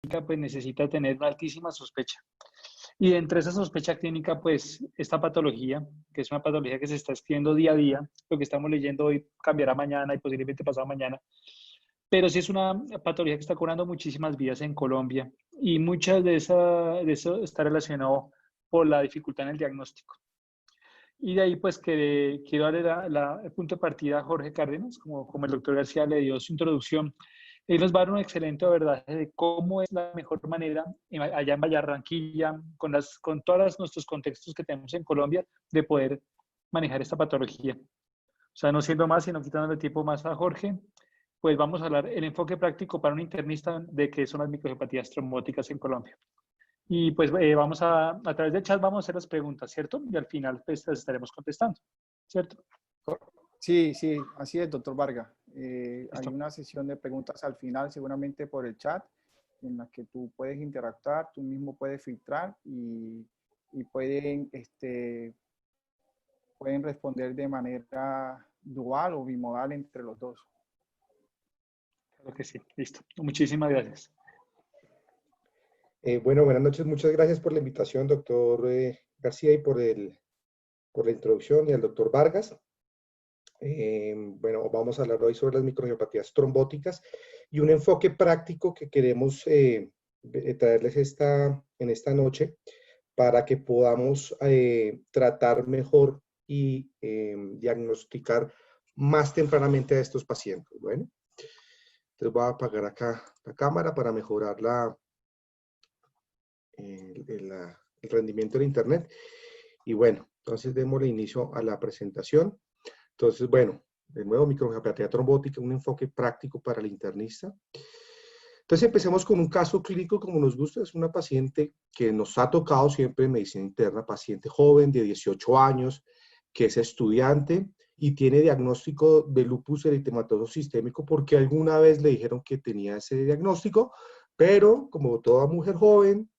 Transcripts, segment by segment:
pues necesita tener una altísima sospecha. Y entre esa sospecha clínica, pues esta patología, que es una patología que se está escribiendo día a día, lo que estamos leyendo hoy cambiará mañana y posiblemente pasado mañana, pero sí es una patología que está cobrando muchísimas vidas en Colombia y muchas de eso está relacionado por la dificultad en el diagnóstico. Y de ahí pues que quiero darle el punto de partida a Jorge Cárdenas, como el doctor García le dio su introducción. Él nos va a dar un excelente abordaje de cómo es la mejor manera allá en Barranquilla, con todos nuestros contextos que tenemos en Colombia, de poder manejar esta patología. O sea, no siendo más, sino quitándole tiempo más a Jorge, pues vamos a hablar el enfoque práctico para un internista de qué son las microcepatías trombóticas en Colombia. Y pues vamos a través del chat vamos a hacer las preguntas, ¿cierto? Y al final pues las estaremos contestando, ¿cierto? Sí, sí, así es, doctor Vargas. Hay Listo. una sesión de preguntas al final, seguramente por el chat, en la que tú puedes interactuar, tú mismo puedes filtrar y pueden responder de manera dual o bimodal entre los dos. Claro que sí, listo. Muchísimas gracias. Bueno, buenas noches. Muchas gracias por la invitación, doctor García, y por la introducción, y al doctor Vargas. Bueno, vamos a hablar hoy sobre las microangiopatías trombóticas y un enfoque práctico que queremos traerles en esta noche para que podamos tratar mejor y diagnosticar más tempranamente a estos pacientes. Bueno, entonces voy a apagar acá la cámara para mejorar el rendimiento de internet. Y bueno, entonces démosle inicio a la presentación. Entonces, bueno, de nuevo, microangiopatía trombótica, un enfoque práctico para el internista. Entonces empecemos con un caso clínico como nos gusta. Es una paciente que nos ha tocado siempre en medicina interna, paciente joven de 18 años, que es estudiante y tiene diagnóstico de lupus eritematoso sistémico porque alguna vez le dijeron que tenía ese diagnóstico, pero como toda mujer joven,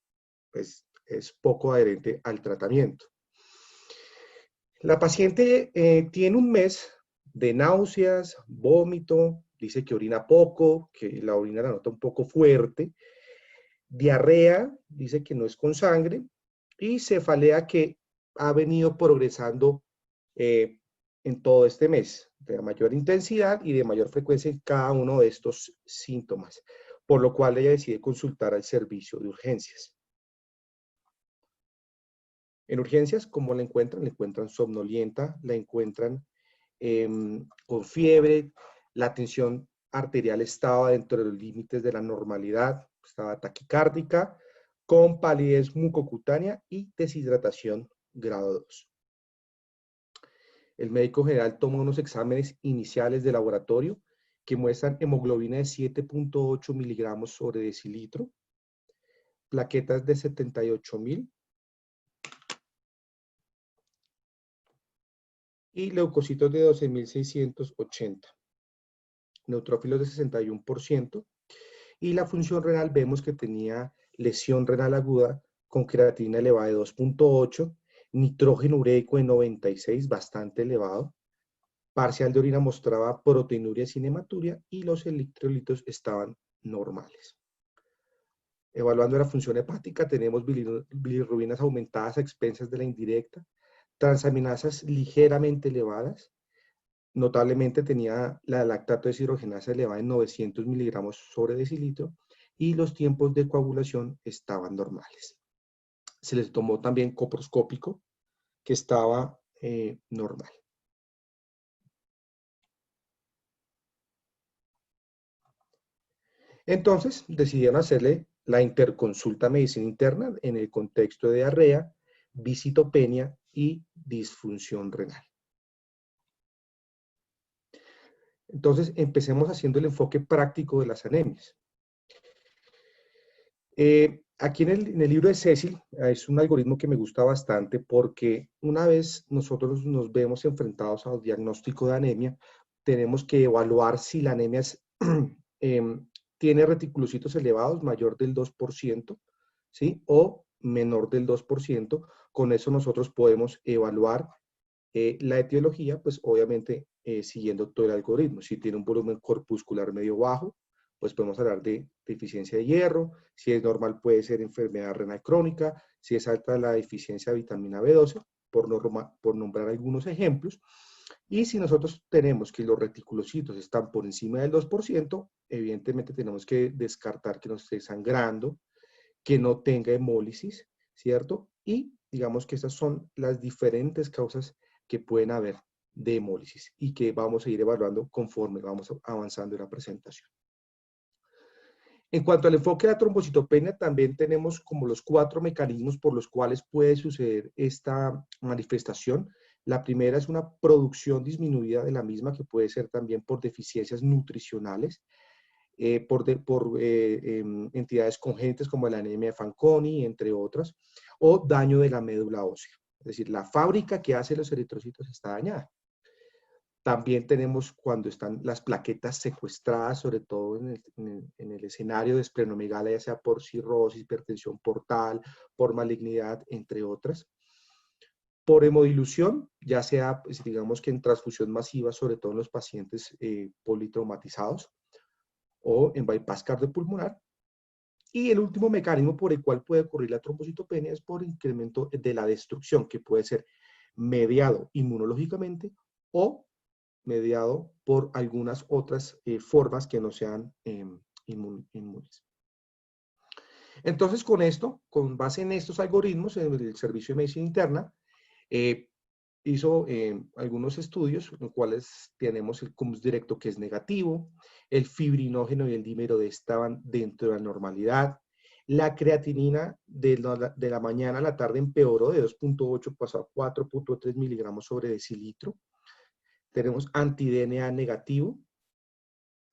pues es poco adherente al tratamiento. La paciente tiene un mes de náuseas, vómito, dice que orina poco, que la orina la nota un poco fuerte, diarrea, dice que no es con sangre, y cefalea que ha venido progresando en todo este mes, de mayor intensidad y de mayor frecuencia en cada uno de estos síntomas, por lo cual ella decide consultar al servicio de urgencias. En urgencias, ¿cómo la encuentran? La encuentran somnolienta, la encuentran con fiebre, la tensión arterial estaba dentro de los límites de la normalidad, estaba taquicárdica, con palidez mucocutánea y deshidratación grado 2. El médico general toma unos exámenes iniciales de laboratorio que muestran hemoglobina de 7.8 miligramos sobre decilitro, plaquetas de 78.000, y leucocitos de 12.680, neutrófilos de 61%, y la función renal vemos que tenía lesión renal aguda con creatina elevada de 2.8, nitrógeno ureico de 96, bastante elevado, parcial de orina mostraba proteinuria sin hematuria y los electrolitos estaban normales. Evaluando la función hepática, tenemos bilirrubinas aumentadas a expensas de la indirecta, transaminasas ligeramente elevadas, notablemente tenía la lactato deshidrogenasa elevada en 900 miligramos sobre decilitro y los tiempos de coagulación estaban normales. Se les tomó también coproscópico, que estaba normal. Entonces decidieron hacerle la interconsulta medicina interna en el contexto de diarrea, visitopenia y disfunción renal. Entonces, empecemos haciendo el enfoque práctico de las anemias. Aquí en el libro de Cecil es un algoritmo que me gusta bastante porque una vez nosotros nos vemos enfrentados al diagnóstico de anemia, tenemos que evaluar si la anemia tiene reticulocitos elevados, mayor del 2%, ¿sí? O menor del 2%. Con eso nosotros podemos evaluar la etiología, pues obviamente siguiendo todo el algoritmo. Si tiene un volumen corpuscular medio bajo, pues podemos hablar de deficiencia de hierro. Si es normal, puede ser enfermedad renal crónica. Si es alta la deficiencia de vitamina B12, por nombrar algunos ejemplos. Y si nosotros tenemos que los reticulocitos están por encima del 2%, evidentemente tenemos que descartar que no esté sangrando, que no tenga hemólisis, ¿cierto? Y digamos que estas son las diferentes causas que pueden haber de hemólisis y que vamos a ir evaluando conforme vamos avanzando en la presentación. En cuanto al enfoque de la trombocitopenia, también tenemos como los 4 mecanismos por los cuales puede suceder esta manifestación. La primera es una producción disminuida de la misma, que puede ser también por deficiencias nutricionales, por entidades congénitas como la anemia de Fanconi, entre otras, o daño de la médula ósea. Es decir, la fábrica que hace los eritrocitos está dañada. También tenemos cuando están las plaquetas secuestradas, sobre todo en el escenario de esplenomegalia, ya sea por cirrosis, hipertensión portal, por malignidad, entre otras. Por hemodilución, ya sea, pues, digamos que en transfusión masiva, sobre todo en los pacientes politraumatizados, o en bypass cardiopulmonar. Y el último mecanismo por el cual puede ocurrir la trombocitopenia es por incremento de la destrucción, que puede ser mediado inmunológicamente o mediado por algunas otras formas que no sean inmunes. Entonces, con base en estos algoritmos, el Servicio de Medicina Interna hizo algunos estudios en los cuales tenemos el CUMS directo, que es negativo, el fibrinógeno y el dímero D estaban dentro de la normalidad, la creatinina de la mañana a la tarde empeoró de 2.8 pasó a 4.3 miligramos sobre decilitro. Tenemos anti-DNA negativo.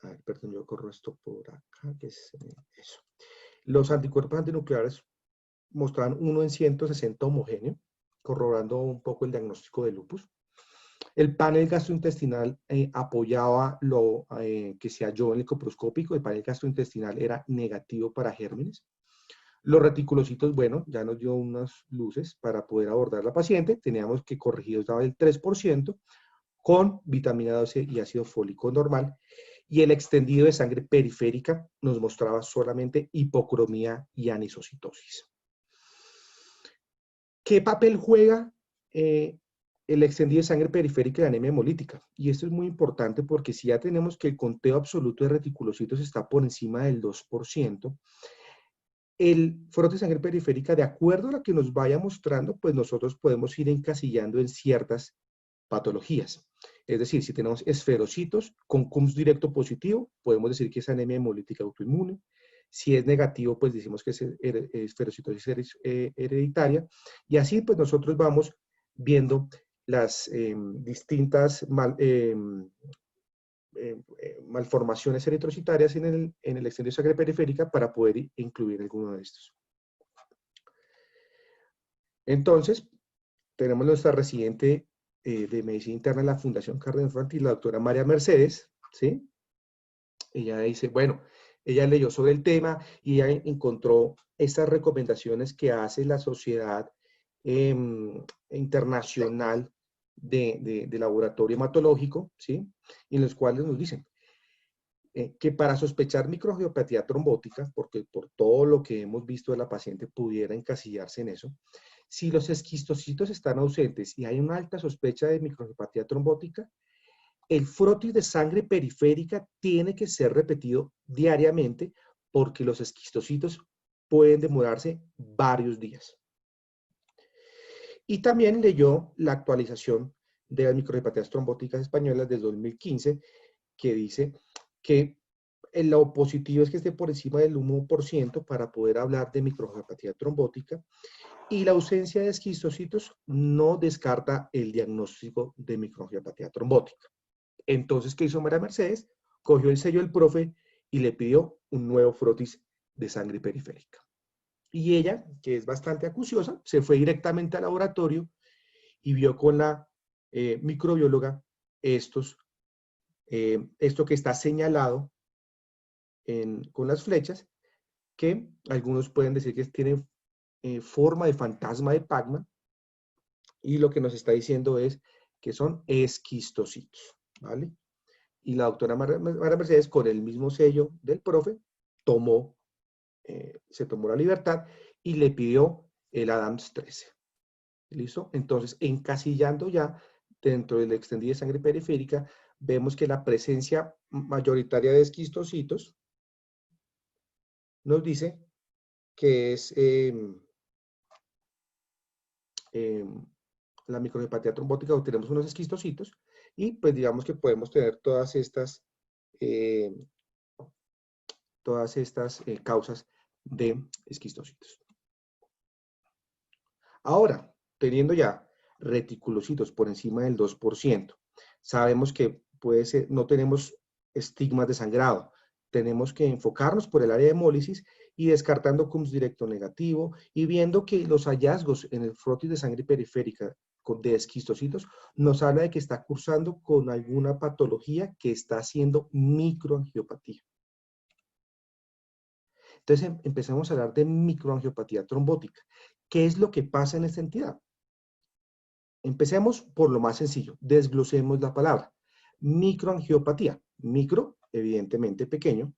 A ver, perdón, yo corro esto por acá, que es eso. Los anticuerpos antinucleares mostraban 1 en 160 homogéneo, corroborando un poco el diagnóstico de lupus. El panel gastrointestinal apoyaba lo que se halló en el coproscópico. El panel gastrointestinal era negativo para gérmenes. Los reticulocitos, bueno, ya nos dio unas luces para poder abordar a la paciente. Teníamos que corregidos daba el 3%, con vitamina 12 y ácido fólico normal, y el extendido de sangre periférica nos mostraba solamente hipocromía y anisocitosis. ¿Qué papel juega el extendido de sangre periférica y la anemia hemolítica? Y esto es muy importante porque si ya tenemos que el conteo absoluto de reticulocitos está por encima del 2%, el frote de sangre periférica, de acuerdo a lo que nos vaya mostrando, pues nosotros podemos ir encasillando en ciertas patologías. Es decir, si tenemos esferocitos con CUMS directo positivo, podemos decir que es anemia hemolítica autoinmune. Si es negativo, pues decimos que es esferocitosis hereditaria. Y así, pues nosotros vamos viendo las distintas malformaciones eritrocitarias en el extendido de sangre periférica para poder incluir alguno de estos. Entonces, tenemos nuestra residente de medicina interna en la Fundación Cardioinfantil, la doctora María Mercedes, ¿sí? Ella dice, bueno, ella leyó sobre el tema y ella encontró estas recomendaciones que hace la Sociedad Internacional de Laboratorio Hematológico, ¿sí? Y en los cuales nos dicen que para sospechar microangiopatía trombótica, porque por todo lo que hemos visto de la paciente pudiera encasillarse en eso, si los esquistocitos están ausentes y hay una alta sospecha de microangiopatía trombótica, el frotis de sangre periférica tiene que ser repetido diariamente porque los esquistocitos pueden demorarse varios días. Y también leyó la actualización de las microangiopatía trombóticas españolas del 2015, que dice que lo positivo es que esté por encima del 1% para poder hablar de microangiopatía trombótica, y la ausencia de esquistocitos no descarta el diagnóstico de microangiopatía trombótica. Entonces, ¿qué hizo María Mercedes? Cogió el sello del profe y le pidió un nuevo frotis de sangre periférica. Y ella, que es bastante acuciosa, se fue directamente al laboratorio y vio con la microbióloga esto que está señalado con las flechas, que algunos pueden decir que tienen forma de fantasma de Pac-Man, y lo que nos está diciendo es que son esquistocitos, ¿vale? y la doctora María Mercedes, con el mismo sello del profe, se tomó la libertad y le pidió el Adams 13. ¿Listo? Entonces, encasillando ya dentro del extendido de sangre periférica, vemos que la presencia mayoritaria de esquistocitos nos dice que es la microangiopatía trombótica, o tenemos unos esquistocitos, y pues digamos que podemos tener todas estas causas de esquistocitos. Ahora, teniendo ya reticulocitos por encima del 2%, sabemos que puede ser, no tenemos estigmas de sangrado. Tenemos que enfocarnos por el área de hemólisis y descartando CUMS directo negativo y viendo que los hallazgos en el frotis de sangre periférica de esquistocitos nos habla de que está cursando con alguna patología que está haciendo microangiopatía. Entonces empezamos a hablar de microangiopatía trombótica. ¿Qué es lo que pasa en esta entidad? Empecemos por lo más sencillo, desglosemos la palabra. Microangiopatía, micro, evidentemente pequeño,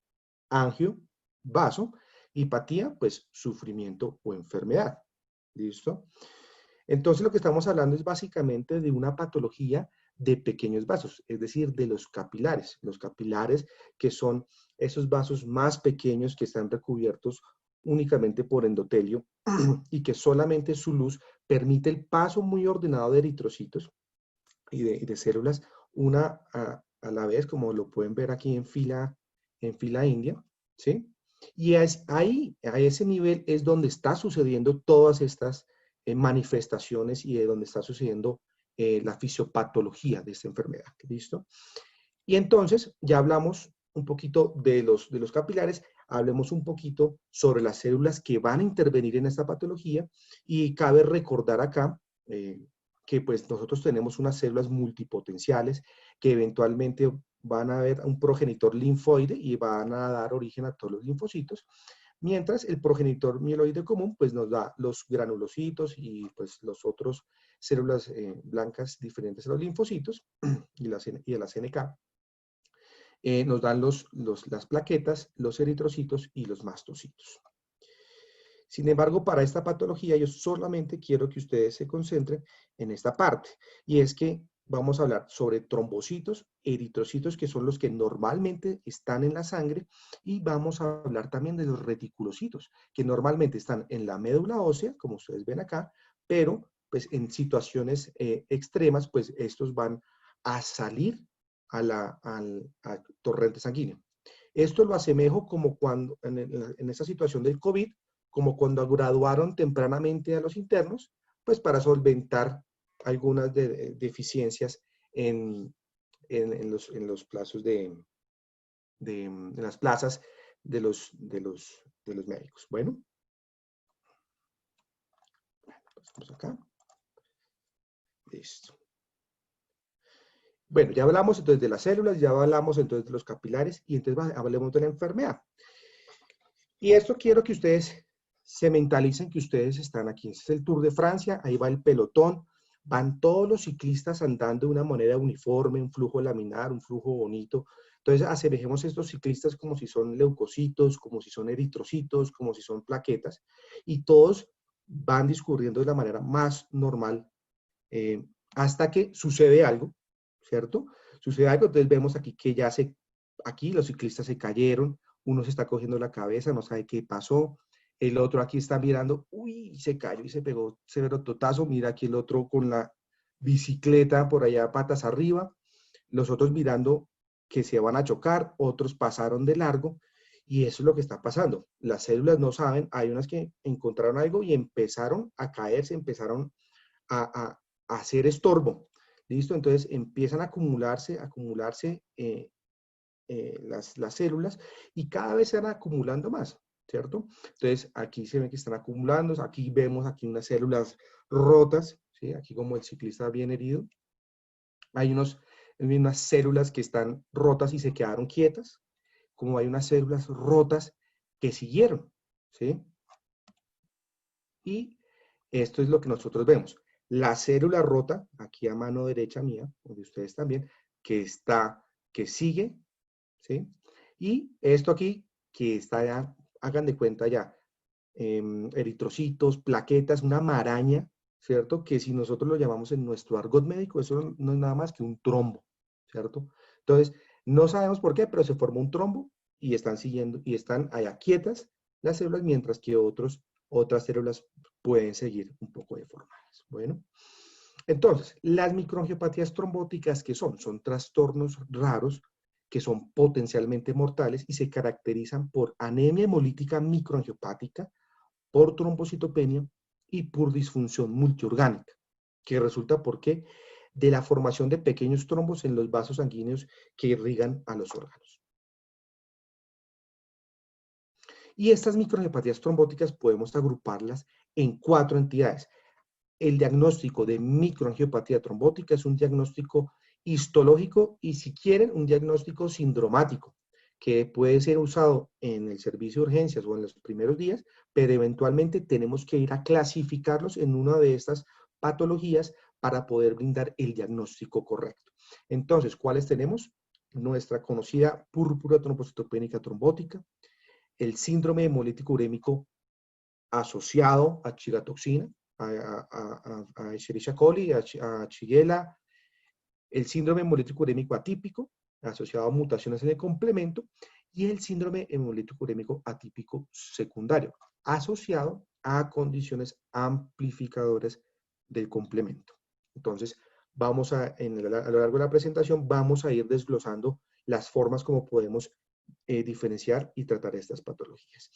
angio, vaso, y patía, pues sufrimiento o enfermedad. ¿Listo? Entonces lo que estamos hablando es básicamente de una patología de pequeños vasos, es decir, de los capilares que son esos vasos más pequeños que están recubiertos únicamente por endotelio y que solamente su luz permite el paso muy ordenado de eritrocitos y de células, una a la vez, como lo pueden ver aquí en fila india, ¿sí? Y es ahí, a ese nivel, es donde está sucediendo todas estas manifestaciones y de donde está sucediendo la fisiopatología de esta enfermedad, ¿listo? Y entonces, ya hablamos un poquito de los capilares, hablemos un poquito sobre las células que van a intervenir en esta patología, y cabe recordar acá que pues nosotros tenemos unas células multipotenciales que eventualmente van a ver un progenitor linfoide y van a dar origen a todos los linfocitos, mientras el progenitor mieloide común pues nos da los granulocitos y pues los otros células blancas diferentes a los linfocitos y a la CNK. Nos dan las plaquetas, los eritrocitos y los mastocitos. Sin embargo, para esta patología yo solamente quiero que ustedes se concentren en esta parte, y es que vamos a hablar sobre trombocitos, eritrocitos, que son los que normalmente están en la sangre, y vamos a hablar también de los reticulocitos, que normalmente están en la médula ósea, como ustedes ven acá, pero pues en situaciones extremas, pues estos van a salir al torrente sanguíneo. Esto lo asemejo como cuando, en esta situación del COVID, como cuando graduaron tempranamente a los internos, pues para solventar algunas deficiencias en los plazos en las plazas de los médicos. Bueno, pasamos acá. Listo. Bueno, ya hablamos entonces de las células, ya hablamos entonces de los capilares, y entonces hablemos de la enfermedad. Y esto quiero que ustedes se mentalicen que ustedes están aquí. Este es el Tour de Francia, ahí va el pelotón, van todos los ciclistas andando de una manera uniforme, un flujo laminar, un flujo bonito. Entonces asemejemos a estos ciclistas como si son leucocitos, como si son eritrocitos, como si son plaquetas, y todos van discurriendo de la manera más normal hasta que sucede algo, ¿cierto? Sucede algo, entonces vemos aquí que aquí los ciclistas se cayeron, uno se está cogiendo la cabeza, no sabe qué pasó, el otro aquí está mirando, uy, se cayó y se pegó severo totazo, mira aquí el otro con la bicicleta por allá patas arriba, los otros mirando que se van a chocar, otros pasaron de largo, y eso es lo que está pasando. Las células no saben, hay unas que encontraron algo y empezaron a caerse, empezaron a hacer estorbo, ¿listo? Entonces empiezan a acumularse las células, y cada vez se van acumulando más, ¿cierto? Entonces aquí se ve que están acumulando, aquí vemos aquí unas células rotas, ¿sí? Aquí como el ciclista bien herido, hay unas células que están rotas y se quedaron quietas, como hay unas células rotas que siguieron, ¿sí? Y esto es lo que nosotros vemos. La célula rota, aquí a mano derecha mía, donde ustedes también, que que sigue, ¿sí? Y esto aquí, que está ya, hagan de cuenta ya, eritrocitos, plaquetas, una maraña, ¿cierto? Que si nosotros lo llamamos en nuestro argot médico, eso no es nada más que un trombo, ¿cierto? Entonces, no sabemos por qué, pero se formó un trombo y están siguiendo, y están allá quietas las células, mientras que otras células pueden seguir un poco deformadas. Bueno, entonces, las microangiopatías trombóticas, ¿qué son? Son trastornos raros que son potencialmente mortales y se caracterizan por anemia hemolítica microangiopática, por trombocitopenia y por disfunción multiorgánica, que resulta, ¿por qué? De la formación de pequeños trombos en los vasos sanguíneos que irrigan a los órganos. Y estas microangiopatías trombóticas podemos agruparlas en 4 entidades. El diagnóstico de microangiopatía trombótica es un diagnóstico histológico y, si quieren, un diagnóstico sindromático, que puede ser usado en el servicio de urgencias o en los primeros días, pero eventualmente tenemos que ir a clasificarlos en una de estas patologías para poder brindar el diagnóstico correcto. Entonces, ¿cuáles tenemos? Nuestra conocida púrpura trombocitopénica trombótica, el síndrome hemolítico urémico asociado a chigatoxina, a Escherichia coli, a Shigella, el síndrome hemolítico urémico atípico, asociado a mutaciones en el complemento, y el síndrome hemolítico urémico atípico secundario, asociado a condiciones amplificadoras del complemento. Entonces, a lo largo de la presentación, vamos a ir desglosando las formas como podemos diferenciar y tratar estas patologías.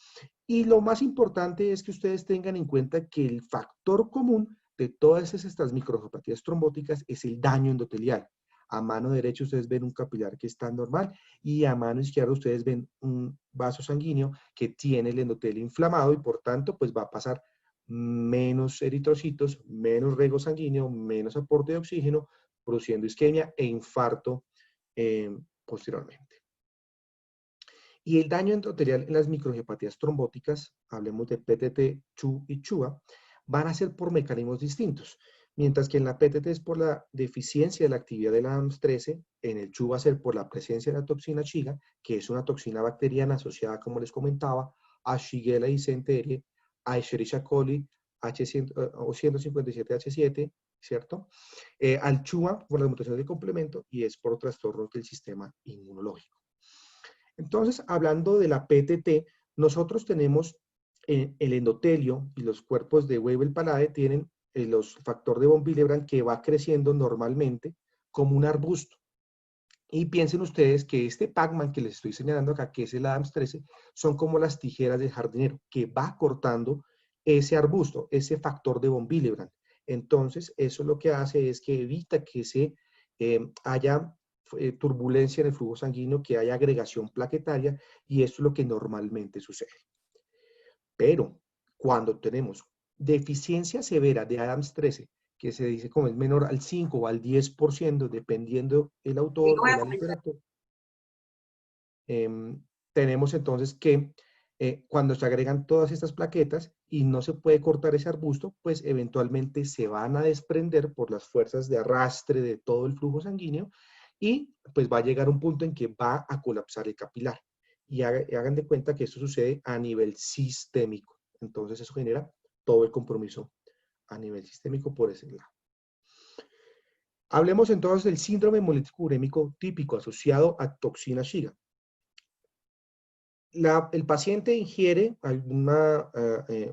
Y lo más importante es que ustedes tengan en cuenta que el factor común de todas estas microangiopatías trombóticas es el daño endotelial. A mano derecha ustedes ven un capilar que está normal y a mano izquierda ustedes ven un vaso sanguíneo que tiene el endotelio inflamado y por tanto pues va a pasar menos eritrocitos, menos riego sanguíneo, menos aporte de oxígeno, produciendo isquemia e infarto posteriormente. Y el daño endotelial en las microangiopatías trombóticas, hablemos de PTT, CHU y CHUA, van a ser por mecanismos distintos. Mientras que en la PTT es por la deficiencia de la actividad de la ADAMTS13, en el CHU va a ser por la presencia de la toxina Shiga, que es una toxina bacteriana asociada, como les comentaba, a Shigella dysenterie, a Escherichia coli, H157H7, ¿cierto? Al CHUA por las mutaciones de complemento y es por trastornos del sistema inmunológico. Entonces, hablando de la PTT, nosotros tenemos el endotelio y los cuerpos de Weibel-Palade tienen los factor de von Willebrand que va creciendo normalmente como un arbusto. Y piensen ustedes que este Pac-Man que les estoy señalando acá, que es el ADAMTS13, son como las tijeras del jardinero, que va cortando ese arbusto, ese factor de von Willebrand. Entonces, eso lo que hace es que evita que haya turbulencia en el flujo sanguíneo, que haya agregación plaquetaria, y eso es lo que normalmente sucede. Pero cuando tenemos deficiencia severa de ADAMTS13, que se dice como es menor al 5 o al 10%, dependiendo el autor o la literatura, tenemos entonces que cuando se agregan todas estas plaquetas y no se puede cortar ese arbusto, pues eventualmente se van a desprender por las fuerzas de arrastre de todo el flujo sanguíneo y pues va a llegar un punto en que va a colapsar el capilar. Y hagan de cuenta que esto sucede a nivel sistémico. Entonces eso genera todo el compromiso a nivel sistémico por ese lado. Hablemos entonces del síndrome hemolítico urémico típico asociado a toxina Shiga. El paciente ingiere algún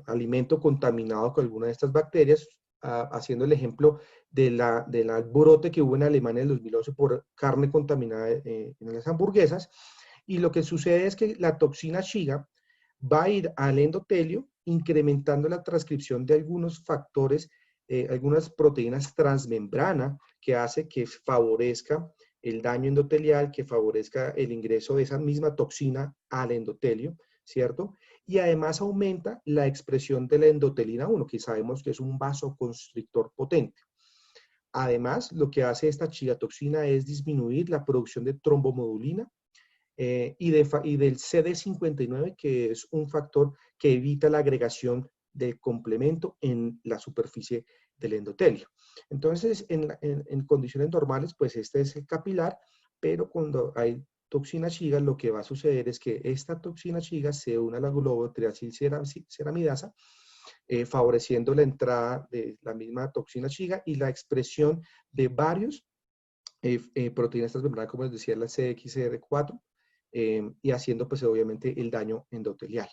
alimento contaminado con alguna de estas bacterias, haciendo el ejemplo del brote que hubo en Alemania en el 2011 por carne contaminada en las hamburguesas, y lo que sucede es que la toxina Shiga va a ir al endotelio incrementando la transcripción de algunos factores, algunas proteínas transmembrana que hace que favorezca el daño endotelial, que favorezca el ingreso de esa misma toxina al endotelio, ¿cierto? Y además aumenta la expresión de la endotelina 1, que sabemos que es un vasoconstrictor potente. Además, lo que hace esta chigatoxina es disminuir la producción de trombomodulina y del CD59, que es un factor que evita la agregación del complemento en la superficie del endotelio. Entonces, en condiciones normales, pues este es el capilar, pero cuando hay toxina Shiga, lo que va a suceder es que esta toxina Shiga se une a la globotriacilceramidasa, favoreciendo la entrada de la misma toxina Shiga y la expresión de varios proteínas transmembranas, como les decía, la CXCR4, y haciendo pues obviamente el daño endotelial.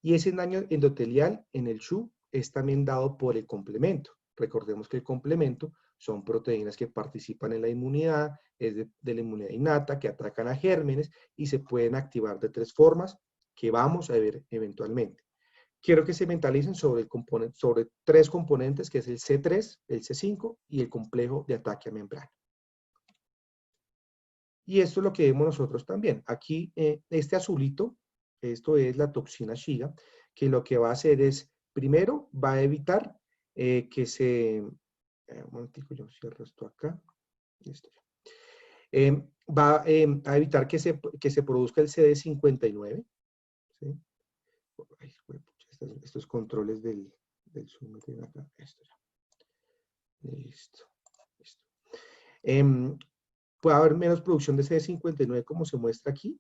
Y ese daño endotelial en el CHU es también dado por el complemento. Recordemos que el complemento son proteínas que participan en la inmunidad, es de la inmunidad innata, que atacan a gérmenes y se pueden activar de 3 formas que vamos a ver eventualmente. Quiero que se mentalicen sobre 3 componentes, que es el C3, el C5 y el complejo de ataque a membrana. Y esto es lo que vemos nosotros también. Aquí, este azulito, esto es la toxina Shiga, que lo que va a hacer es, primero, va a evitar que se... un momentico, yo cierro esto acá. Listo. Va a evitar que se produzca el CD59. ¿Sí? Ay, estos controles del Zoom. Acá. Esto ya. Listo. Listo. Puede haber menos producción de CD59 como se muestra aquí.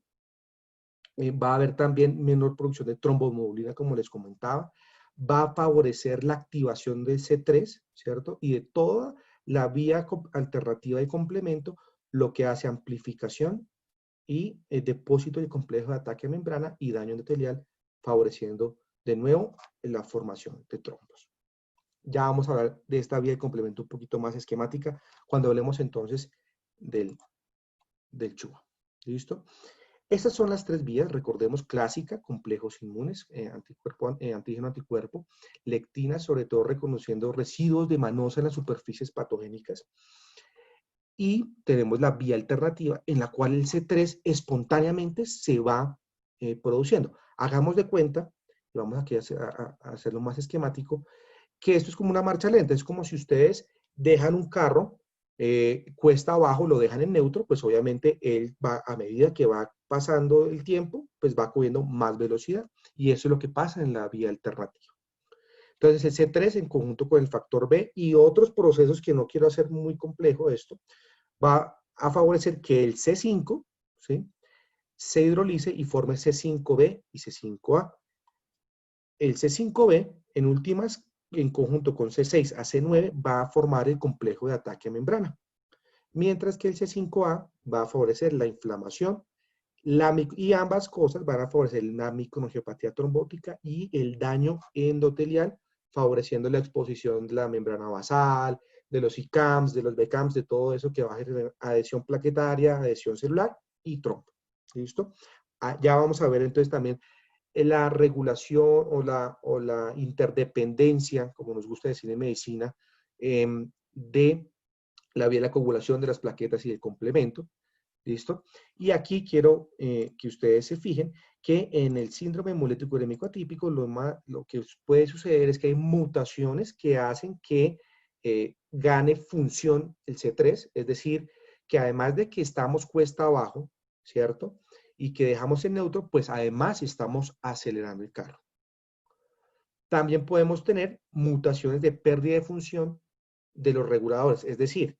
Va a haber también menor producción de trombohemoglobina, como les comentaba. Va a favorecer la activación del C3, ¿cierto? Y de toda la vía alternativa de complemento, lo que hace amplificación y depósito de complejo de ataque a membrana y daño endotelial, favoreciendo de nuevo la formación de trombos. Ya vamos a hablar de esta vía de complemento un poquito más esquemática cuando hablemos entonces del CHUA. ¿Listo? Estas son las 3 vías, recordemos, clásica, complejos inmunes, antígeno-anticuerpo, lectina, sobre todo reconociendo residuos de manosa en las superficies patogénicas, y tenemos la vía alternativa en la cual el C3 espontáneamente se va produciendo. Hagamos de cuenta, y vamos aquí a hacerlo más esquemático, que esto es como una marcha lenta, es como si ustedes dejan un carro cuesta abajo, lo dejan en neutro, pues obviamente él va, a medida que va pasando el tiempo, pues va cogiendo más velocidad, y eso es lo que pasa en la vía alternativa. Entonces el C3 en conjunto con el factor B y otros procesos que no quiero hacer muy complejo esto, va a favorecer que el C5, ¿sí?, se hidrolice y forme C5B y C5A. El C5B, en últimas, en conjunto con C6 a C9, va a formar el complejo de ataque a membrana. Mientras que el C5A va a favorecer la inflamación, y ambas cosas van a favorecer la microangiopatía trombótica y el daño endotelial, favoreciendo la exposición de la membrana basal, de los ICAMs, de los BCAMs, de todo eso que va a generar adhesión plaquetaria, adhesión celular y trombo. ¿Listo? Ya vamos a ver entonces también la regulación o la interdependencia, como nos gusta decir en medicina, de la vía de la coagulación de las plaquetas y del complemento. ¿Listo? Y aquí quiero que ustedes se fijen que en el síndrome hemolético urémico atípico lo que puede suceder es que hay mutaciones que hacen que gane función el C3, es decir, que además de que estamos cuesta abajo, ¿cierto?, y que dejamos en neutro, pues además estamos acelerando el carro. También podemos tener mutaciones de pérdida de función de los reguladores, es decir,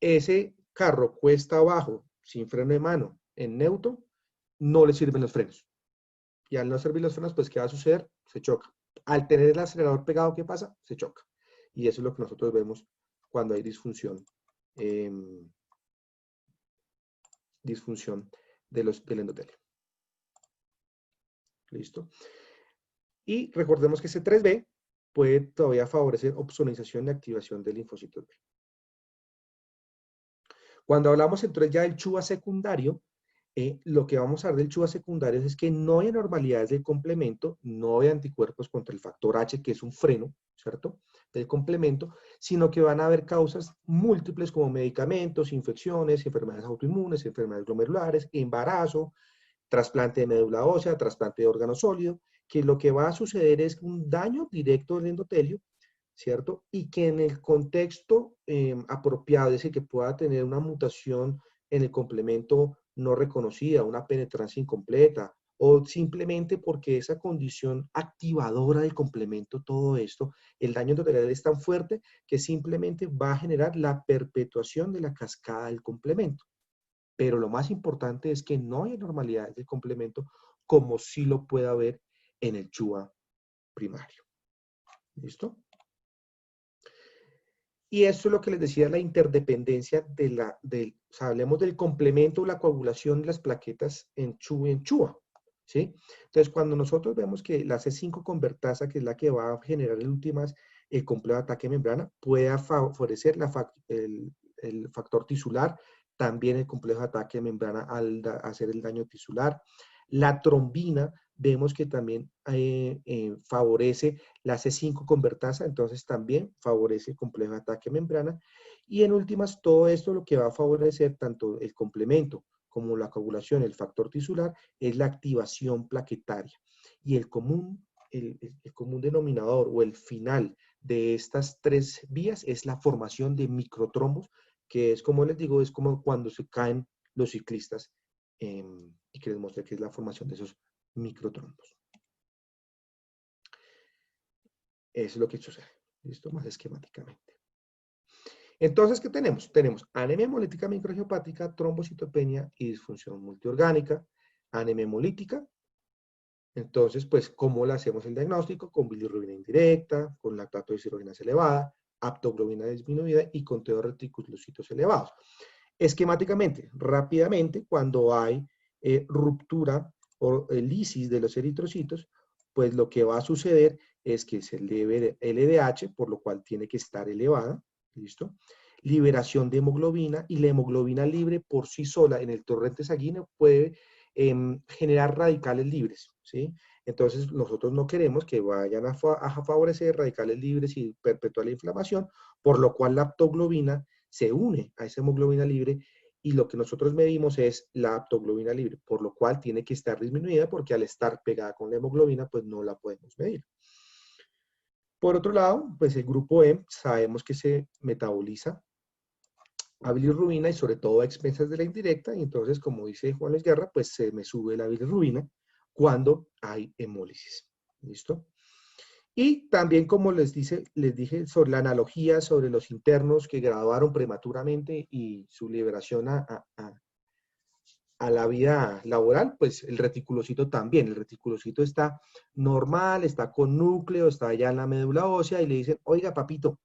ese carro cuesta abajo, sin freno de mano, en neutro, no le sirven los frenos. Y al no servir los frenos, pues ¿qué va a suceder? Se choca. Al tener el acelerador pegado, ¿qué pasa? Se choca. Y eso es lo que nosotros vemos cuando hay disfunción. Disfunción del endotelio. ¿Listo? Y recordemos que ese 3B puede todavía favorecer opsonización y activación de linfocitos B. Cuando hablamos entonces ya del CHUA secundario, lo que vamos a ver del CHUA secundario es que no hay anormalidades del complemento, no hay anticuerpos contra el factor H, que es un freno, ¿cierto?, del complemento, sino que van a haber causas múltiples como medicamentos, infecciones, enfermedades autoinmunes, enfermedades glomerulares, embarazo, trasplante de médula ósea, trasplante de órgano sólido, que lo que va a suceder es un daño directo del endotelio, ¿cierto? Y que en el contexto apropiado, es decir, que pueda tener una mutación en el complemento no reconocida, una penetrancia incompleta, o simplemente porque esa condición activadora del complemento, todo esto, el daño endotelial es tan fuerte que simplemente va a generar la perpetuación de la cascada del complemento. Pero lo más importante es que no hay anormalidades del complemento como sí lo puede haber en el CHUA primario. ¿Listo? Y esto es lo que les decía, la interdependencia o sea, hablemos del complemento o la coagulación de las plaquetas en CHU y en CHUA, ¿sí? Entonces, cuando nosotros vemos que la C5 convertasa, que es la que va a generar en últimas el complejo de ataque de membrana, puede favorecer el factor tisular, también el complejo de ataque de membrana al hacer el daño tisular. La trombina, vemos que también favorece la C5 convertasa, entonces también favorece el complejo de ataque de membrana. Y en últimas, todo esto lo que va a favorecer tanto el complemento como la coagulación, el factor tisular, es la activación plaquetaria. Y el común denominador o el final de estas tres vías es la formación de microtrombos, que es, como les digo, es como cuando se caen los ciclistas y que les mostré que es la formación de esos microtrombos. Eso es lo que sucede. ¿Listo? Más esquemáticamente. Entonces, ¿qué tenemos? Tenemos anemia hemolítica microangiopática, trombocitopenia y disfunción multiorgánica. Anemia hemolítica. Entonces, pues, ¿cómo le hacemos el diagnóstico? Con bilirrubina indirecta, con lactato de deshidrogenasa elevada, aptoglobina disminuida y conteo de reticulocitos elevados. Esquemáticamente, rápidamente, cuando hay ruptura o lisis de los eritrocitos, pues lo que va a suceder es que se eleve el LDH, por lo cual tiene que estar elevada, ¿listo? Liberación de hemoglobina, y la hemoglobina libre por sí sola en el torrente sanguíneo puede generar radicales libres, ¿sí? Entonces nosotros no queremos que vayan a favorecer radicales libres y perpetuar la inflamación, por lo cual la aptoglobina se une a esa hemoglobina libre y lo que nosotros medimos es la aptoglobina libre, por lo cual tiene que estar disminuida porque al estar pegada con la hemoglobina, pues no la podemos medir. Por otro lado, pues el grupo E sabemos que se metaboliza a bilirrubina y sobre todo a expensas de la indirecta, y entonces, como dice Juan Luis Guerra, pues se me sube la bilirrubina cuando hay hemólisis. ¿Listo? Y también, como les dije sobre la analogía sobre los internos que graduaron prematuramente y su liberación a la vida laboral, pues el reticulocito también. El reticulocito está normal, está con núcleo, está allá en la médula ósea y le dicen, oiga, papito,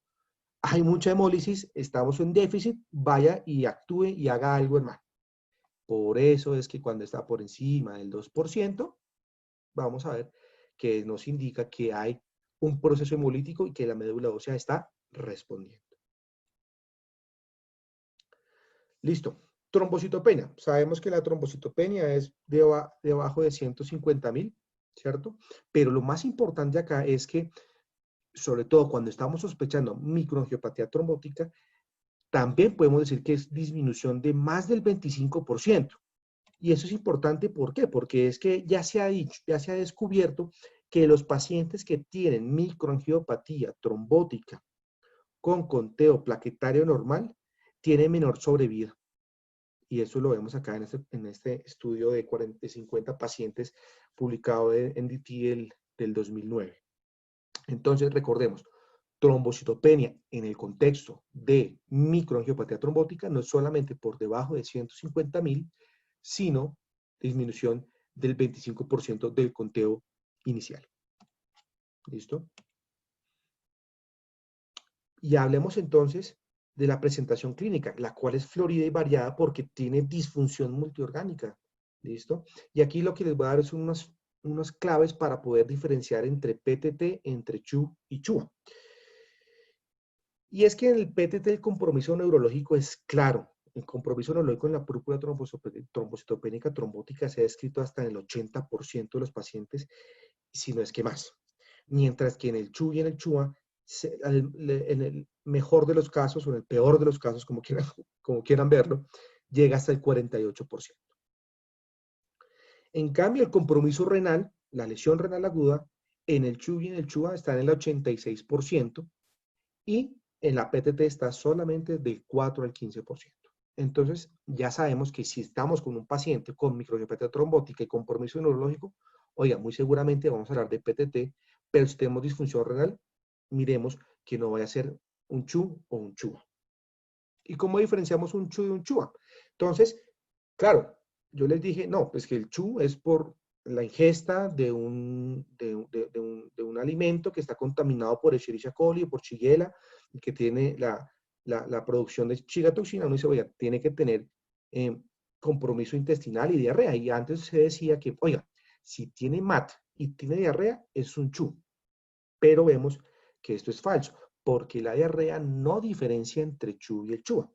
hay mucha hemólisis, estamos en déficit, vaya y actúe y haga algo, hermano. Por eso es que cuando está por encima del 2%, vamos a ver que nos indica que hay un proceso hemolítico y que la médula ósea está respondiendo. Listo. Trombocitopenia. Sabemos que la trombocitopenia es debajo de 150.000, ¿cierto? Pero lo más importante acá es que, sobre todo cuando estamos sospechando microangiopatía trombótica, también podemos decir que es disminución de más del 25%. Y eso es importante, ¿por qué? Porque es que ya se ha dicho, ya se ha descubierto que los pacientes que tienen microangiopatía trombótica con conteo plaquetario normal tienen menor sobrevida. Y eso lo vemos acá en este estudio de 50 pacientes publicado en NDT del 2009. Entonces, recordemos, trombocitopenia en el contexto de microangiopatía trombótica no es solamente por debajo de 150.000, sino disminución del 25% del conteo inicial. ¿Listo? Y hablemos entonces de la presentación clínica, la cual es florida y variada porque tiene disfunción multiorgánica. ¿Listo? Y aquí lo que les voy a dar es unas claves para poder diferenciar entre PTT, entre CHU y CHUA. Y es que en el PTT el compromiso neurológico es claro. El compromiso neurológico en la púrpura trombocitopénica trombótica se ha descrito hasta en el 80% de los pacientes, si no es que más. Mientras que en el CHU y en el CHUA, en el mejor de los casos o en el peor de los casos, como quieran verlo, llega hasta el 48%. En cambio, el compromiso renal, la lesión renal aguda, en el CHU y en el CHUA está en el 86% y en la PTT está solamente del 4 al 15%. Entonces, ya sabemos que si estamos con un paciente con microangiopatía trombótica y compromiso neurológico, oiga, muy seguramente vamos a hablar de PTT, pero si tenemos disfunción renal, miremos que no vaya a ser un CHU o un CHUA. ¿Y cómo diferenciamos un CHU de un CHUA? Entonces, claro, yo les dije, no, pues que el CHU es por la ingesta de un alimento que está contaminado por Escherichia coli o por Shigella, y que tiene la producción de chigatoxina. Uno dice, oiga, tiene que tener compromiso intestinal y diarrea. Y antes se decía que, oiga, si tiene MAT y tiene diarrea, es un CHU. Pero vemos que esto es falso, porque la diarrea no diferencia entre CHU y el CHUA.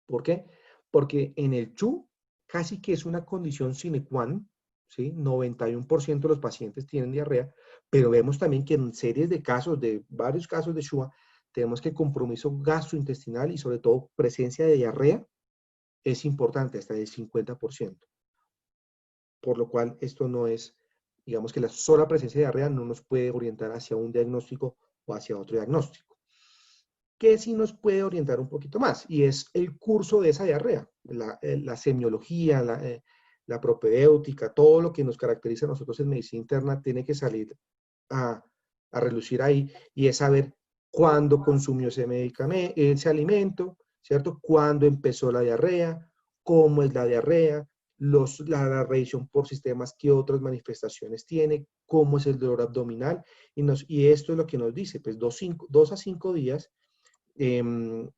¿Por qué? Porque en el CHU casi que es una condición sine qua non, ¿sí? 91% de los pacientes tienen diarrea, pero vemos también que en series de casos, de varios casos de CHUA, tenemos que compromiso gastrointestinal y sobre todo presencia de diarrea es importante, hasta el 50%. Por lo cual esto no es, digamos que la sola presencia de diarrea no nos puede orientar hacia un diagnóstico o hacia otro diagnóstico. ¿Qué sí nos puede orientar un poquito más? Y es el curso de esa diarrea, la semiología, la propedéutica, todo lo que nos caracteriza a nosotros en medicina interna tiene que salir a relucir ahí, y es saber cuándo consumió ese medicamento, ese alimento, ¿cierto? Cuándo empezó la diarrea, cómo es la diarrea, la revisión por sistemas, qué otras manifestaciones tiene, cómo es el dolor abdominal, y esto es lo que nos dice, pues 2 a 5 días, 2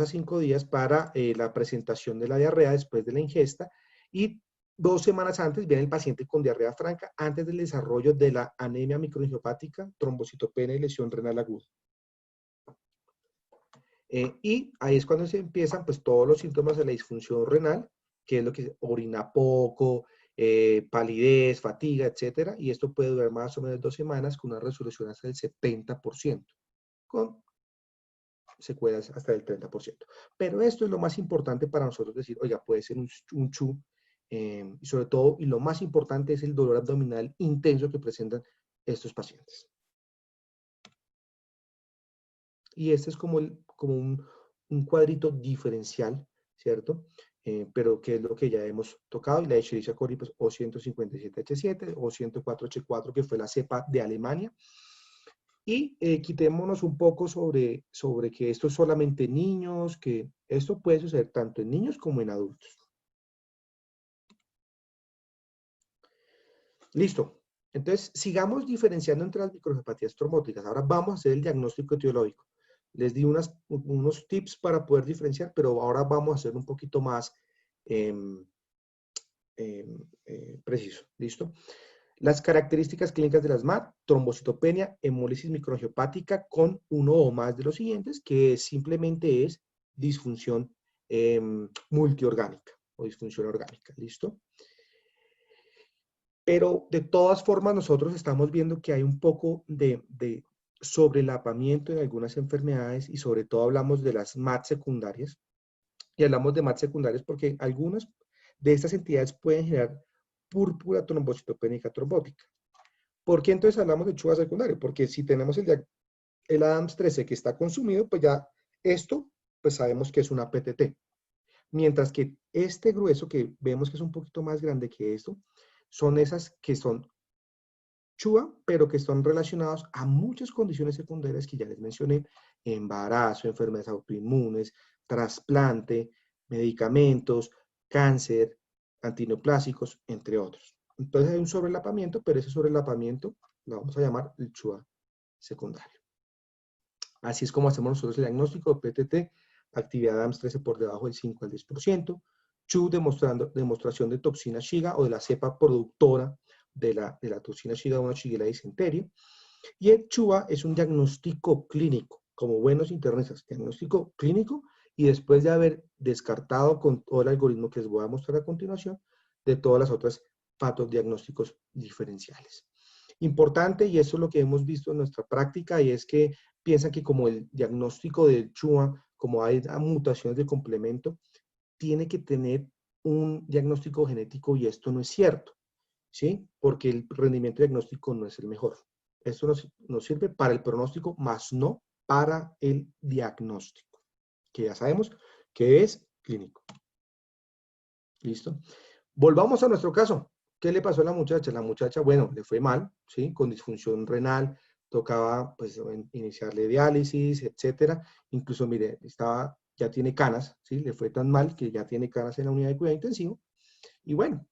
a 5 días para la presentación de la diarrea después de la ingesta, y 2 semanas antes viene el paciente con diarrea franca antes del desarrollo de la anemia microangiopática, trombocitopenia y lesión renal aguda. Y ahí es cuando se empiezan pues todos los síntomas de la disfunción renal, que es lo que orina poco, palidez, fatiga, etcétera, y esto puede durar más o menos 2 semanas con una resolución hasta el 70%, con secuelas hasta el 30%. Pero esto es lo más importante para nosotros decir, oiga, puede ser un CHU, y sobre todo, y lo más importante es el dolor abdominal intenso que presentan estos pacientes. Y este es como un cuadrito diferencial, ¿cierto? Pero que es lo que ya hemos tocado, y la Escherichia coli, pues O157H7, O104H4, que fue la cepa de Alemania. Y quitémonos un poco sobre que esto es solamente niños, que esto puede suceder tanto en niños como en adultos. Listo. Entonces, sigamos diferenciando entre las microangiopatía trombóticas. Ahora vamos a hacer el diagnóstico etiológico. Les di unos tips para poder diferenciar, pero ahora vamos a hacer un poquito más preciso. ¿Listo? Las características clínicas de las MAT: trombocitopenia, hemólisis microangiopática con uno o más de los siguientes, que simplemente es disfunción multiorgánica o disfunción orgánica. ¿Listo? Pero de todas formas nosotros estamos viendo que hay un poco de sobrelapamiento en algunas enfermedades, y sobre todo hablamos de las MAT secundarias. Y hablamos de MAT secundarias porque algunas de estas entidades pueden generar púrpura trombocitopénica trombótica. ¿Por qué entonces hablamos de CHUA secundario? Porque si tenemos el Adams 13 que está consumido, pues ya esto, pues sabemos que es una PTT. Mientras que este grueso, que vemos que es un poquito más grande que esto, son esas que son CHUA, pero que están relacionados a muchas condiciones secundarias que ya les mencioné: embarazo, enfermedades autoinmunes, trasplante, medicamentos, cáncer, antineoplásicos, entre otros. Entonces hay un sobrelapamiento, pero ese sobrelapamiento lo vamos a llamar el CHUA secundario. Así es como hacemos nosotros el diagnóstico de PTT: actividad ADAMS 13 por debajo del 5 al 10%, CHU demostración de toxina Shiga o de la cepa productora de la toxina Shiga, una Shigella dysenteria. Y el CHUA es un diagnóstico clínico, como buenos internistas, diagnóstico clínico, y después de haber descartado con todo el algoritmo que les voy a mostrar a continuación, de todas las otras patodiagnósticos diferenciales. Importante, y eso es lo que hemos visto en nuestra práctica, y es que piensan que como el diagnóstico del CHUA, como hay mutaciones de complemento, tiene que tener un diagnóstico genético, y esto no es cierto, ¿sí? Porque el rendimiento diagnóstico no es el mejor. Esto nos sirve para el pronóstico, más no para el diagnóstico, que ya sabemos que es clínico. ¿Listo? Volvamos a nuestro caso. ¿Qué le pasó a la muchacha? La muchacha, bueno, le fue mal, ¿sí? Con disfunción renal, tocaba, pues, iniciarle diálisis, etcétera. Incluso, mire, ya tiene canas, ¿sí? Le fue tan mal que ya tiene canas en la unidad de cuidado intensivo. Y bueno,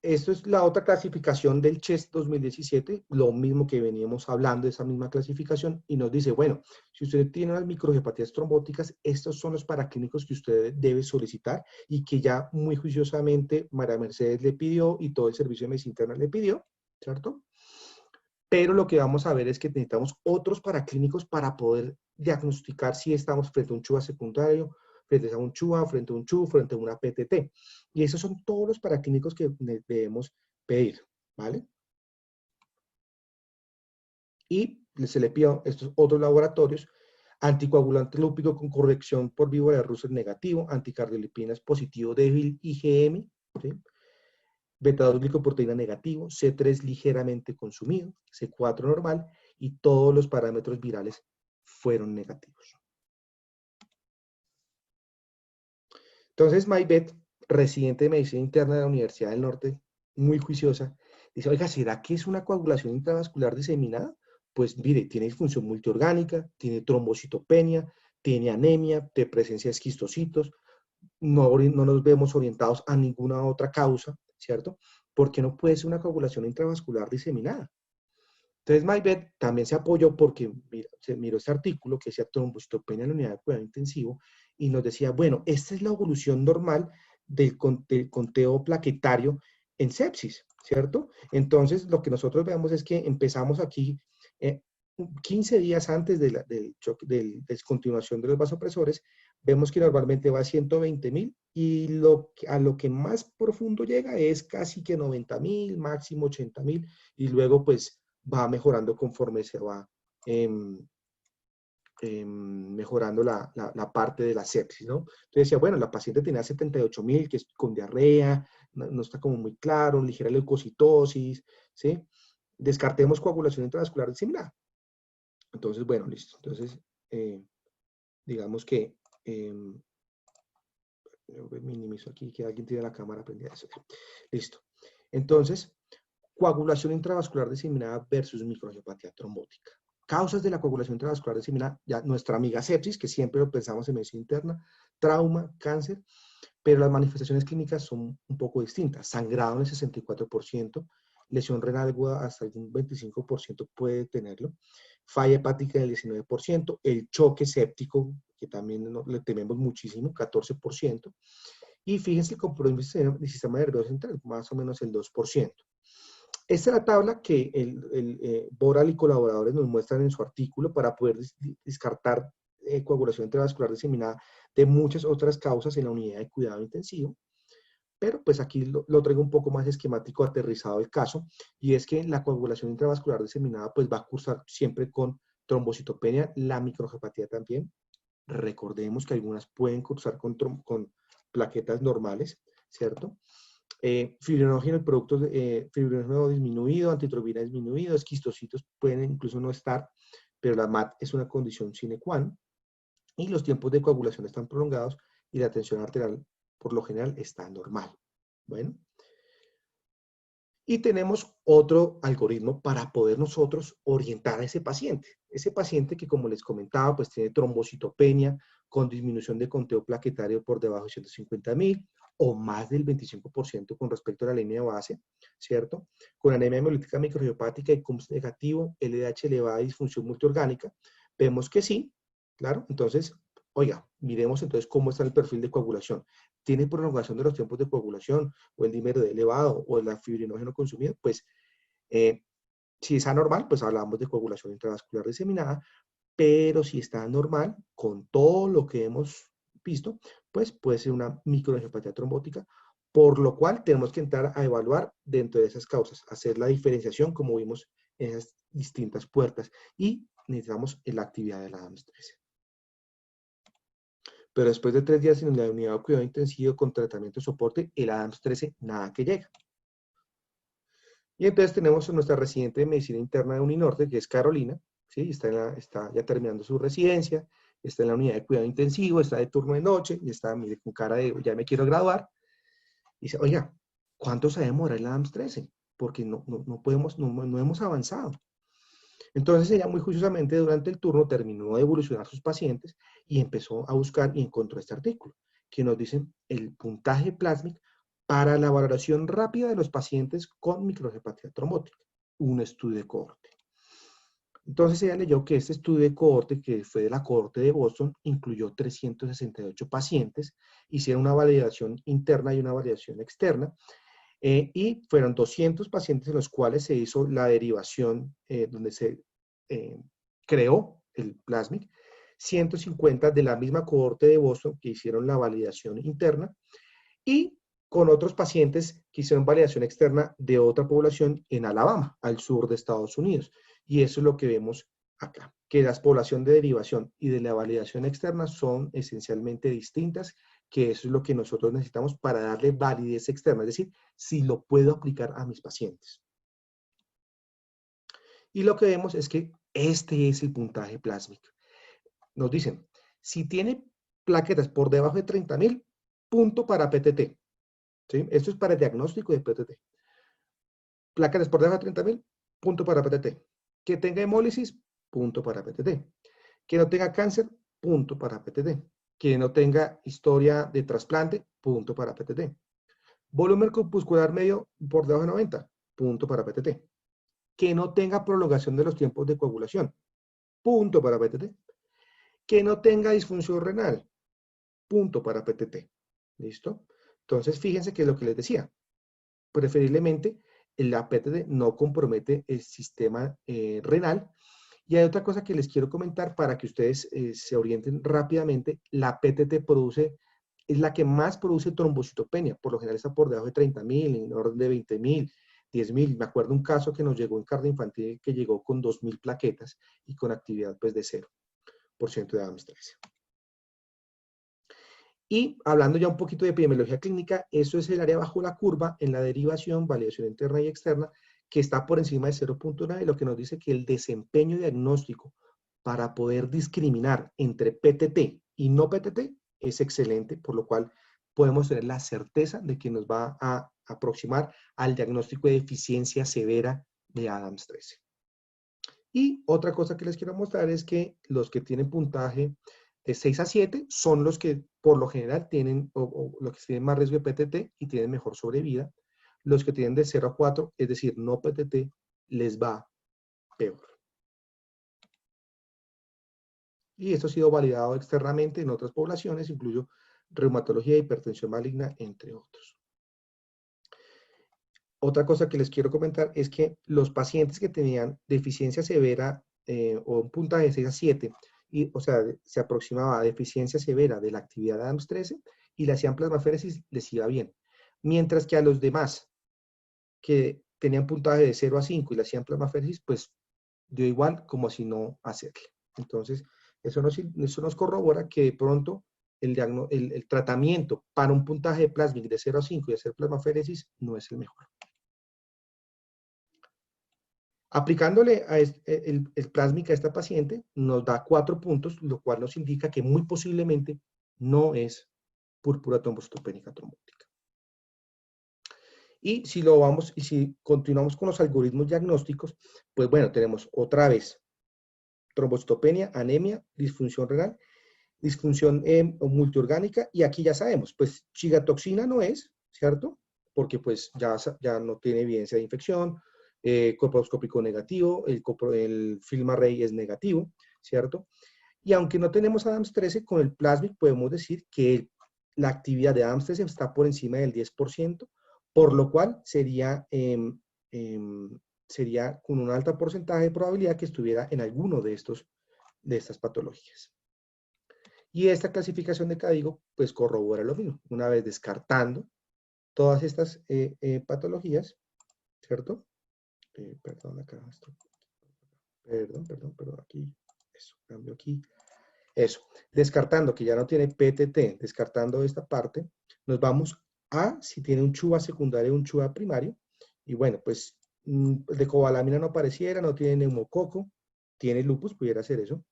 esto es la otra clasificación del CHEST 2017, lo mismo que veníamos hablando de esa misma clasificación, y nos dice, bueno, si usted tiene unas microangiopatía trombóticas, estos son los paraclínicos que usted debe solicitar y que ya muy juiciosamente María Mercedes le pidió y todo el servicio de medicina interna le pidió, ¿cierto? Pero lo que vamos a ver es que necesitamos otros paraclínicos para poder diagnosticar si estamos frente a un CHUA secundario, frente a un CHUA, frente a un CHU, frente a una PTT. Y esos son todos los paraclínicos que debemos pedir, ¿vale? Y se le pide estos otros laboratorios: anticoagulante lúpico con corrección por víbora de Russell negativo, anticardiolipinas positivo débil IgM, ¿sí? Beta-2 glicoproteína negativo, C3 ligeramente consumido, C4 normal, y todos los parámetros virales fueron negativos. Entonces, Maybeth, residente de medicina interna de la Universidad del Norte, muy juiciosa, dice, oiga, ¿será que es una coagulación intravascular diseminada? Pues mire, tiene disfunción multiorgánica, tiene trombocitopenia, tiene anemia, tiene presencia de esquistocitos, no nos vemos orientados a ninguna otra causa, ¿cierto? ¿Por qué no puede ser una coagulación intravascular diseminada? Entonces, Maybeth también se apoyó porque se miró este artículo que decía trombocitopenia en la unidad de cuidado intensivo y nos decía, bueno, esta es la evolución normal del conteo plaquetario en sepsis, ¿cierto? Entonces, lo que nosotros vemos es que empezamos aquí 15 días antes de de descontinuación de los vasopresores, vemos que normalmente va a 120.000 y a lo que más profundo llega es casi que 90.000, máximo 80.000, y luego pues va mejorando conforme se va mejorando la parte de la sepsis, ¿no? Entonces decía, bueno, la paciente tenía 78.000, que es con diarrea, no está como muy claro, ligera leucocitosis, ¿sí? Descartemos coagulación intravascular diseminada. Entonces, bueno, listo. Entonces, digamos que, minimizo aquí, que alguien tiene la cámara prendida. Listo. Entonces, coagulación intravascular diseminada versus microangiopatía trombótica. Causas de la coagulación intravascular diseminada, ya nuestra amiga sepsis, que siempre lo pensamos en medicina interna, trauma, cáncer, pero las manifestaciones clínicas son un poco distintas. Sangrado en el 64%, lesión renal aguda hasta algún 25% puede tenerlo, falla hepática en el 19%, el choque séptico, que también le tememos muchísimo, 14%, y fíjense el compromiso del sistema nervioso central, más o menos el 2%. Esta es la tabla que Boral y colaboradores nos muestran en su artículo para poder descartar coagulación intravascular diseminada de muchas otras causas en la unidad de cuidado intensivo. Pero pues aquí lo traigo un poco más esquemático, aterrizado el caso, y es que la coagulación intravascular diseminada pues va a cursar siempre con trombocitopenia, la microangiopatía también. Recordemos que algunas pueden cursar con plaquetas normales, ¿cierto? Fibrinógeno y productos de fibrinógeno disminuido, antitrombina disminuido, esquistocitos pueden incluso no estar, pero la MAT es una condición sine qua non, y los tiempos de coagulación están prolongados y la tensión arterial por lo general está normal. Bueno. Y tenemos otro algoritmo para poder nosotros orientar a ese paciente. Ese paciente que, como les comentaba, pues tiene trombocitopenia con disminución de conteo plaquetario por debajo de 150.000 o más del 25% con respecto a la línea de base, ¿cierto? Con anemia hemolítica microangiopática y CUMS negativo, LDH elevada y disfunción multiorgánica. Vemos que sí, claro. Entonces, oiga, miremos entonces cómo está el perfil de coagulación. ¿Tiene prolongación de los tiempos de coagulación o el dímero D elevado o el fibrinógeno consumido? Pues si es anormal, pues hablamos de coagulación intravascular diseminada, pero si está anormal, con todo lo que hemos visto, pues puede ser una microangiopatía trombótica, por lo cual tenemos que entrar a evaluar dentro de esas causas, hacer la diferenciación como vimos en esas distintas puertas, y necesitamos la actividad de la ADAMS 13. Pero después de 3 días en la unidad de cuidado intensivo con tratamiento de soporte, el ADAMS 13 nada que llega. Y entonces tenemos a nuestra residente de medicina interna de Uninorte, que es Carolina, ¿sí? Está ya terminando su residencia, está en la unidad de cuidado intensivo, está de turno de noche, y está, mire, con cara de, ya me quiero graduar. Y dice, oiga, ¿cuánto se demora el ADAMS 13? Porque no hemos avanzado. Entonces ella muy juiciosamente durante el turno terminó de evolucionar sus pacientes y empezó a buscar y encontró este artículo, que nos dice el puntaje plásmico para la valoración rápida de los pacientes con microangiopatía trombótica, un estudio de cohorte. Entonces ella leyó que este estudio de cohorte, que fue de la cohorte de Boston, incluyó 368 pacientes, hicieron una validación interna y una validación externa, y fueron 200 pacientes en los cuales se hizo la derivación, donde se creó el Plasmic, 150 de la misma cohorte de Boston que hicieron la validación interna, y con otros pacientes que hicieron validación externa de otra población en Alabama, al sur de Estados Unidos. Y eso es lo que vemos acá, que las poblaciones de derivación y de la validación externa son esencialmente distintas, que eso es lo que nosotros necesitamos para darle validez externa, es decir, si lo puedo aplicar a mis pacientes. Y lo que vemos es que este es el puntaje plásmico. Nos dicen, si tiene plaquetas por debajo de 30.000, punto para PTT. ¿Sí? Esto es para el diagnóstico de PTT. Plaquetas por debajo de 30.000, punto para PTT. Que tenga hemólisis, punto para PTT. Que no tenga cáncer, punto para PTT. Que no tenga historia de trasplante, punto para PTT. Volumen corpuscular medio por debajo de 90, punto para PTT. Que no tenga prolongación de los tiempos de coagulación, punto para PTT. Que no tenga disfunción renal, punto para PTT. ¿Listo? Entonces, fíjense que es lo que les decía. Preferiblemente, la PTT no compromete el sistema renal. Y hay otra cosa que les quiero comentar para que ustedes se orienten rápidamente. La PTT es la que más produce trombocitopenia. Por lo general está por debajo de 30.000, en orden de 20.000, 10.000. Me acuerdo un caso que nos llegó en cardio infantil que llegó con 2.000 plaquetas y con actividad pues de 0% de ADAMS 13. Y hablando ya un poquito de epidemiología clínica, eso es el área bajo la curva en la derivación, validación interna y externa, que está por encima de 0.9, lo que nos dice que el desempeño diagnóstico para poder discriminar entre PTT y no PTT es excelente, por lo cual podemos tener la certeza de que nos va a aproximar al diagnóstico de deficiencia severa de ADAMS 13. Y otra cosa que les quiero mostrar es que los que tienen puntaje de 6 a 7 son los que por lo general tienen, o los que tienen más riesgo de PTT y tienen mejor sobrevida. Los que tienen de 0 a 4, es decir, no PTT, les va peor. Y esto ha sido validado externamente en otras poblaciones, incluyo reumatología, hipertensión maligna, entre otros. Otra cosa que les quiero comentar es que los pacientes que tenían deficiencia severa o un puntaje de 6 a 7, o sea, se aproximaba a deficiencia severa de la actividad de ADAMS 13 y le hacían plasmaféresis, les iba bien. Mientras que a los demás que tenían puntaje de 0 a 5 y le hacían plasmaféresis, pues dio igual como si no hacerle. Entonces, eso nos corrobora que de pronto el tratamiento para un puntaje de Plasmic de 0 a 5 y hacer plasmaféresis no es el mejor. Aplicándole el Plasmic a esta paciente, nos da 4 puntos, lo cual nos indica que muy posiblemente no es púrpura trombocitopénica trombótica. Y si continuamos con los algoritmos diagnósticos, pues bueno, tenemos otra vez trombocitopenia, anemia, disfunción renal, disfunción multiorgánica, y aquí ya sabemos, pues chigatoxina no es, ¿cierto? Porque pues ya no tiene evidencia de infección, colposcópico negativo, el film array es negativo, ¿cierto? Y aunque no tenemos ADAMS 13, con el Plasmic podemos decir que la actividad de ADAMS 13 está por encima del 10%, por lo cual sería con un alto porcentaje de probabilidad que estuviera en alguno de estas patologías. Y esta clasificación de CADIGO pues corrobora lo mismo, una vez descartando todas estas patologías, ¿cierto? Perdón, acá esto. Perdón, aquí, eso, cambio aquí. Eso, descartando que ya no tiene PTT, descartando esta parte, nos vamos a si tiene un CHUA secundario o un CHUA primario, y bueno, pues de cobalamina no pareciera, no tiene neumococo, tiene lupus, pudiera ser eso,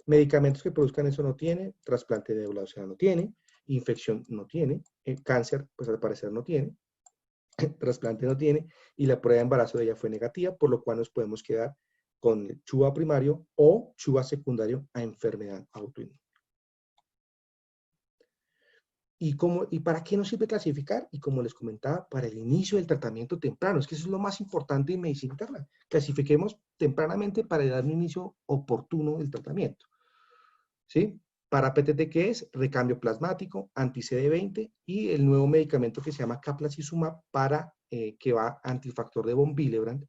Medicamentos que produzcan eso no tiene, trasplante de médula ósea no tiene, infección no tiene, cáncer, pues al parecer no tiene, trasplante no tiene, y la prueba de embarazo de ella fue negativa, por lo cual nos podemos quedar con el CHUA primario o CHUA secundario a enfermedad autoinmune. ¿Y para qué nos sirve clasificar? Y como les comentaba, para el inicio del tratamiento temprano. Es que eso es lo más importante en medicina interna. Clasifiquemos tempranamente para dar un inicio oportuno del tratamiento. ¿Sí? Para PTT, ¿qué es? Recambio plasmático, anti-CD20 y el nuevo medicamento que se llama Caplacizumab para que va antifactor de von Willebrand.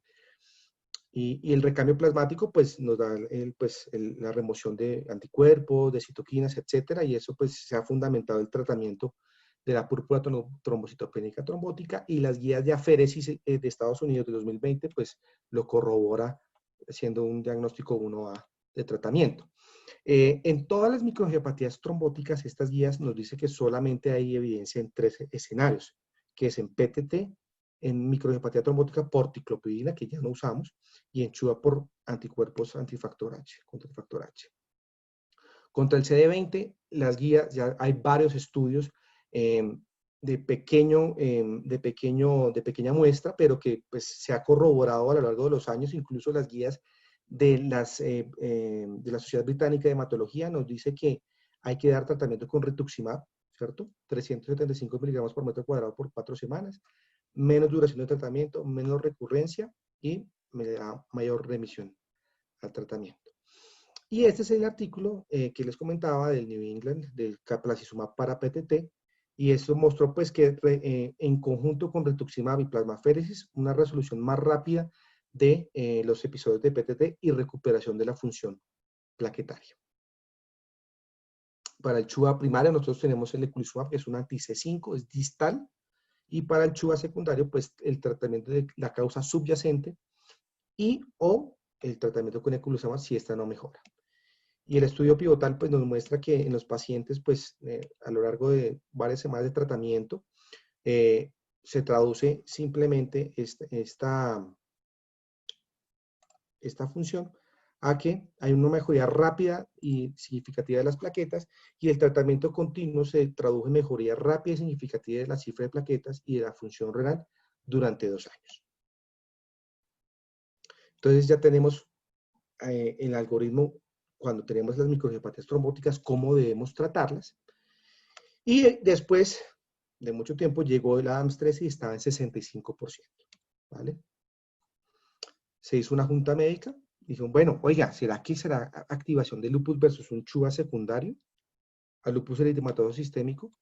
Y el recambio plasmático pues nos da la remoción de anticuerpos, de citoquinas, etcétera, y eso pues se ha fundamentado el tratamiento de la púrpura trombocitopénica trombótica, y las guías de aféresis de Estados Unidos de 2020 pues lo corrobora siendo un diagnóstico 1A de tratamiento. En todas las microangiopatías trombóticas, estas guías nos dice que solamente hay evidencia en 3 escenarios, que es en PTT, en microangiopatía trombótica por ticlopidina, que ya no usamos, y en CHUA por anticuerpos antifactor H, contra el factor H. Contra el CD20, las guías, ya hay varios estudios de pequeña muestra, pero que pues, se ha corroborado a lo largo de los años. Incluso las guías de la Sociedad Británica de Hematología nos dice que hay que dar tratamiento con rituximab, ¿cierto? 375 miligramos por metro cuadrado por 4 semanas, menos duración de tratamiento, menos recurrencia y me da mayor remisión al tratamiento. Y este es el artículo que les comentaba del New England, del Caplacizumab para PTT, y esto mostró pues que en conjunto con rituximab y plasmaféresis, una resolución más rápida de los episodios de PTT y recuperación de la función plaquetaria. Para el CHUA primario nosotros tenemos el eculizumab, que es un anti-C5, es distal, y para el CHUA secundario, pues el tratamiento de la causa subyacente y o el tratamiento con eculizumab si esta no mejora. Y el estudio pivotal pues nos muestra que en los pacientes pues a lo largo de varias semanas de tratamiento se traduce simplemente esta función a que hay una mejoría rápida y significativa de las plaquetas, y el tratamiento continuo se traduce en mejoría rápida y significativa de la cifra de plaquetas y de la función renal durante 2 años. Entonces ya tenemos el algoritmo cuando tenemos las microangiopatías trombóticas, cómo debemos tratarlas. Y después de mucho tiempo llegó el ADAMS-13 y estaba en 65%. ¿Vale? Se hizo una junta médica. Dijeron, bueno, oiga, ¿será que será activación de lupus versus un CHUA secundario al lupus eritematoso sistémico?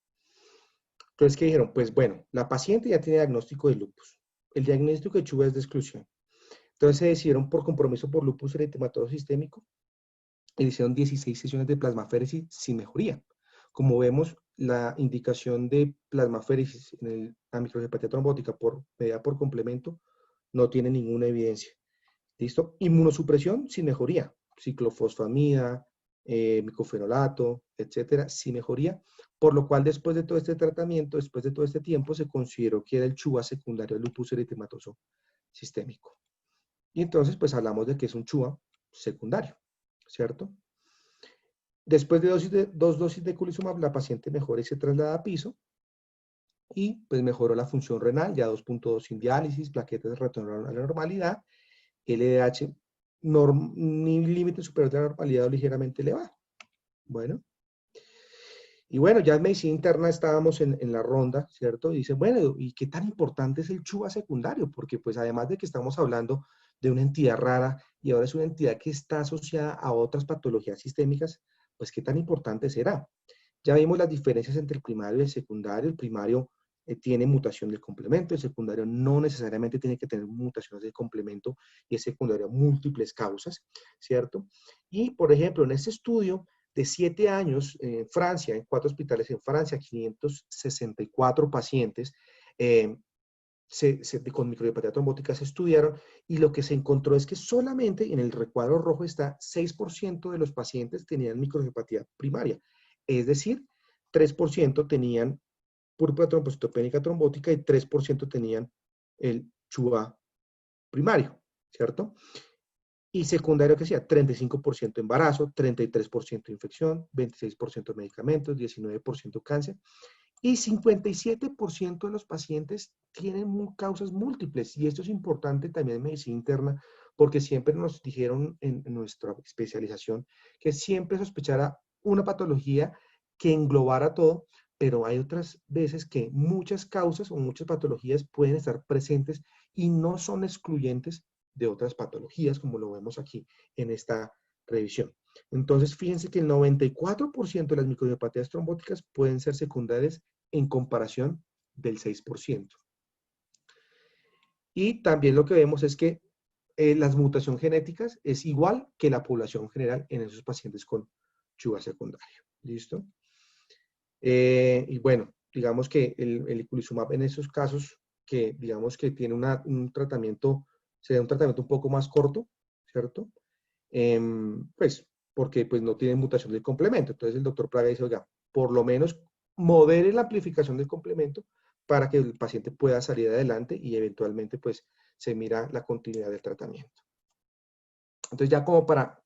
Entonces, ¿qué dijeron? Pues bueno, la paciente ya tiene diagnóstico de lupus. El diagnóstico de CHUA es de exclusión. Entonces se decidieron por compromiso por lupus eritematoso sistémico y hicieron 16 sesiones de plasmaféresis sin mejoría. Como vemos, la indicación de plasmaféresis en la microangiopatia trombótica medida por complemento no tiene ninguna evidencia. ¿Listo? Inmunosupresión sin mejoría. Ciclofosfamida, micofenolato, etcétera, sin mejoría. Por lo cual, después de todo este tratamiento, después de todo este tiempo, se consideró que era el CHUA secundario al lupus eritematoso sistémico. Y entonces, pues hablamos de que es un CHUA secundario, ¿cierto? Después de 2 dosis de eculizumab, la paciente mejora y se traslada a piso. Y pues mejoró la función renal, ya 2.2 sin diálisis, plaquetas retornaron a la normalidad. LDH ni límite superior de la normalidad o ligeramente elevado. Bueno. Y bueno, ya en medicina interna estábamos en la ronda, ¿cierto? Y dice, bueno, ¿y qué tan importante es el CHUA secundario? Porque pues además de que estamos hablando de una entidad rara y ahora es una entidad que está asociada a otras patologías sistémicas, pues ¿qué tan importante será? Ya vimos las diferencias entre el primario y el secundario. El primario tiene mutación del complemento, el secundario no necesariamente tiene que tener mutaciones del complemento y el secundario múltiples causas, ¿cierto? Y, por ejemplo, en este estudio de 7 años en Francia, en 4 hospitales en Francia, 564 pacientes con microangiopatia trombótica se estudiaron, y lo que se encontró es que solamente en el recuadro rojo está 6% de los pacientes tenían microangiopatía primaria, es decir, 3% tenían púrpura trombocitopénica trombótica y 3% tenían el CHUA primario, ¿cierto? Y secundario que sea 35% embarazo, 33% infección, 26% medicamentos, 19% cáncer. Y 57% de los pacientes tienen causas múltiples. Y esto es importante también en medicina interna, porque siempre nos dijeron en nuestra especialización que siempre sospechara una patología que englobara todo, pero hay otras veces que muchas causas o muchas patologías pueden estar presentes y no son excluyentes de otras patologías, como lo vemos aquí en esta revisión. Entonces, fíjense que el 94% de las microangiopatías trombóticas pueden ser secundarias en comparación del 6%. Y también lo que vemos es que las mutaciones genéticas es igual que la población general en esos pacientes con chuva secundario. ¿Listo? Y bueno, digamos que el eculizumab en esos casos que digamos que tiene un tratamiento, sería un tratamiento un poco más corto, ¿cierto? Pues porque pues no tiene mutación del complemento. Entonces el doctor Praga dice, oiga, por lo menos modere la amplificación del complemento para que el paciente pueda salir adelante y eventualmente pues se mira la continuidad del tratamiento. Entonces ya como para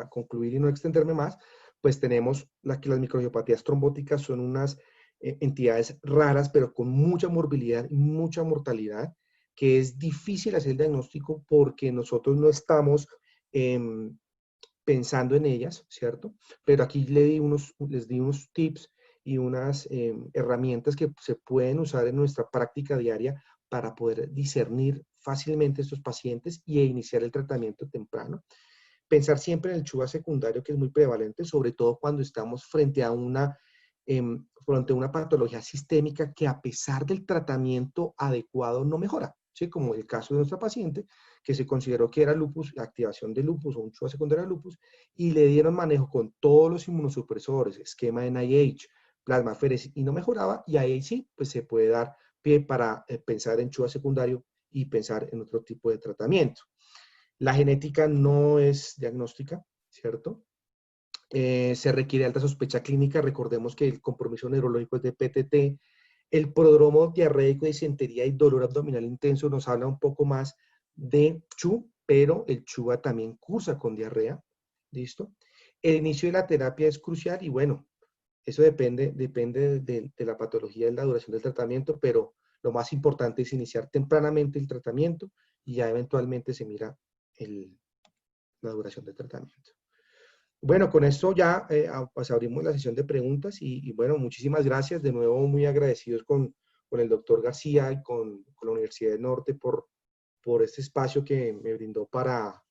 concluir y no extenderme más, pues tenemos que las microangiopatías trombóticas son unas entidades raras, pero con mucha morbilidad y mucha mortalidad, que es difícil hacer el diagnóstico porque nosotros no estamos pensando en ellas, ¿cierto? Pero aquí les di unos tips y unas herramientas que se pueden usar en nuestra práctica diaria para poder discernir fácilmente estos pacientes y iniciar el tratamiento temprano. Pensar siempre en el chuva secundario, que es muy prevalente, sobre todo cuando estamos frente a una patología sistémica que a pesar del tratamiento adecuado no mejora, ¿sí? Como el caso de nuestra paciente, que se consideró que era lupus, activación de lupus o un chuva secundario de lupus, y le dieron manejo con todos los inmunosupresores, esquema de NIH, plasmaféresis, y no mejoraba, y ahí sí, pues se puede dar pie para pensar en chuva secundario y pensar en otro tipo de tratamiento. La genética no es diagnóstica, ¿cierto? Se requiere alta sospecha clínica. Recordemos que el compromiso neurológico es de PTT. El prodromo diarreico, disentería y dolor abdominal intenso nos habla un poco más de CHU, pero el CHUA también cursa con diarrea. ¿Listo? El inicio de la terapia es crucial y bueno, eso depende de la patología y la duración del tratamiento, pero lo más importante es iniciar tempranamente el tratamiento y ya eventualmente se mira la duración del tratamiento. Bueno, con esto ya pues abrimos la sesión de preguntas y bueno, muchísimas gracias. De nuevo, muy agradecidos con el doctor García y con la Universidad del Norte por este espacio que me brindó para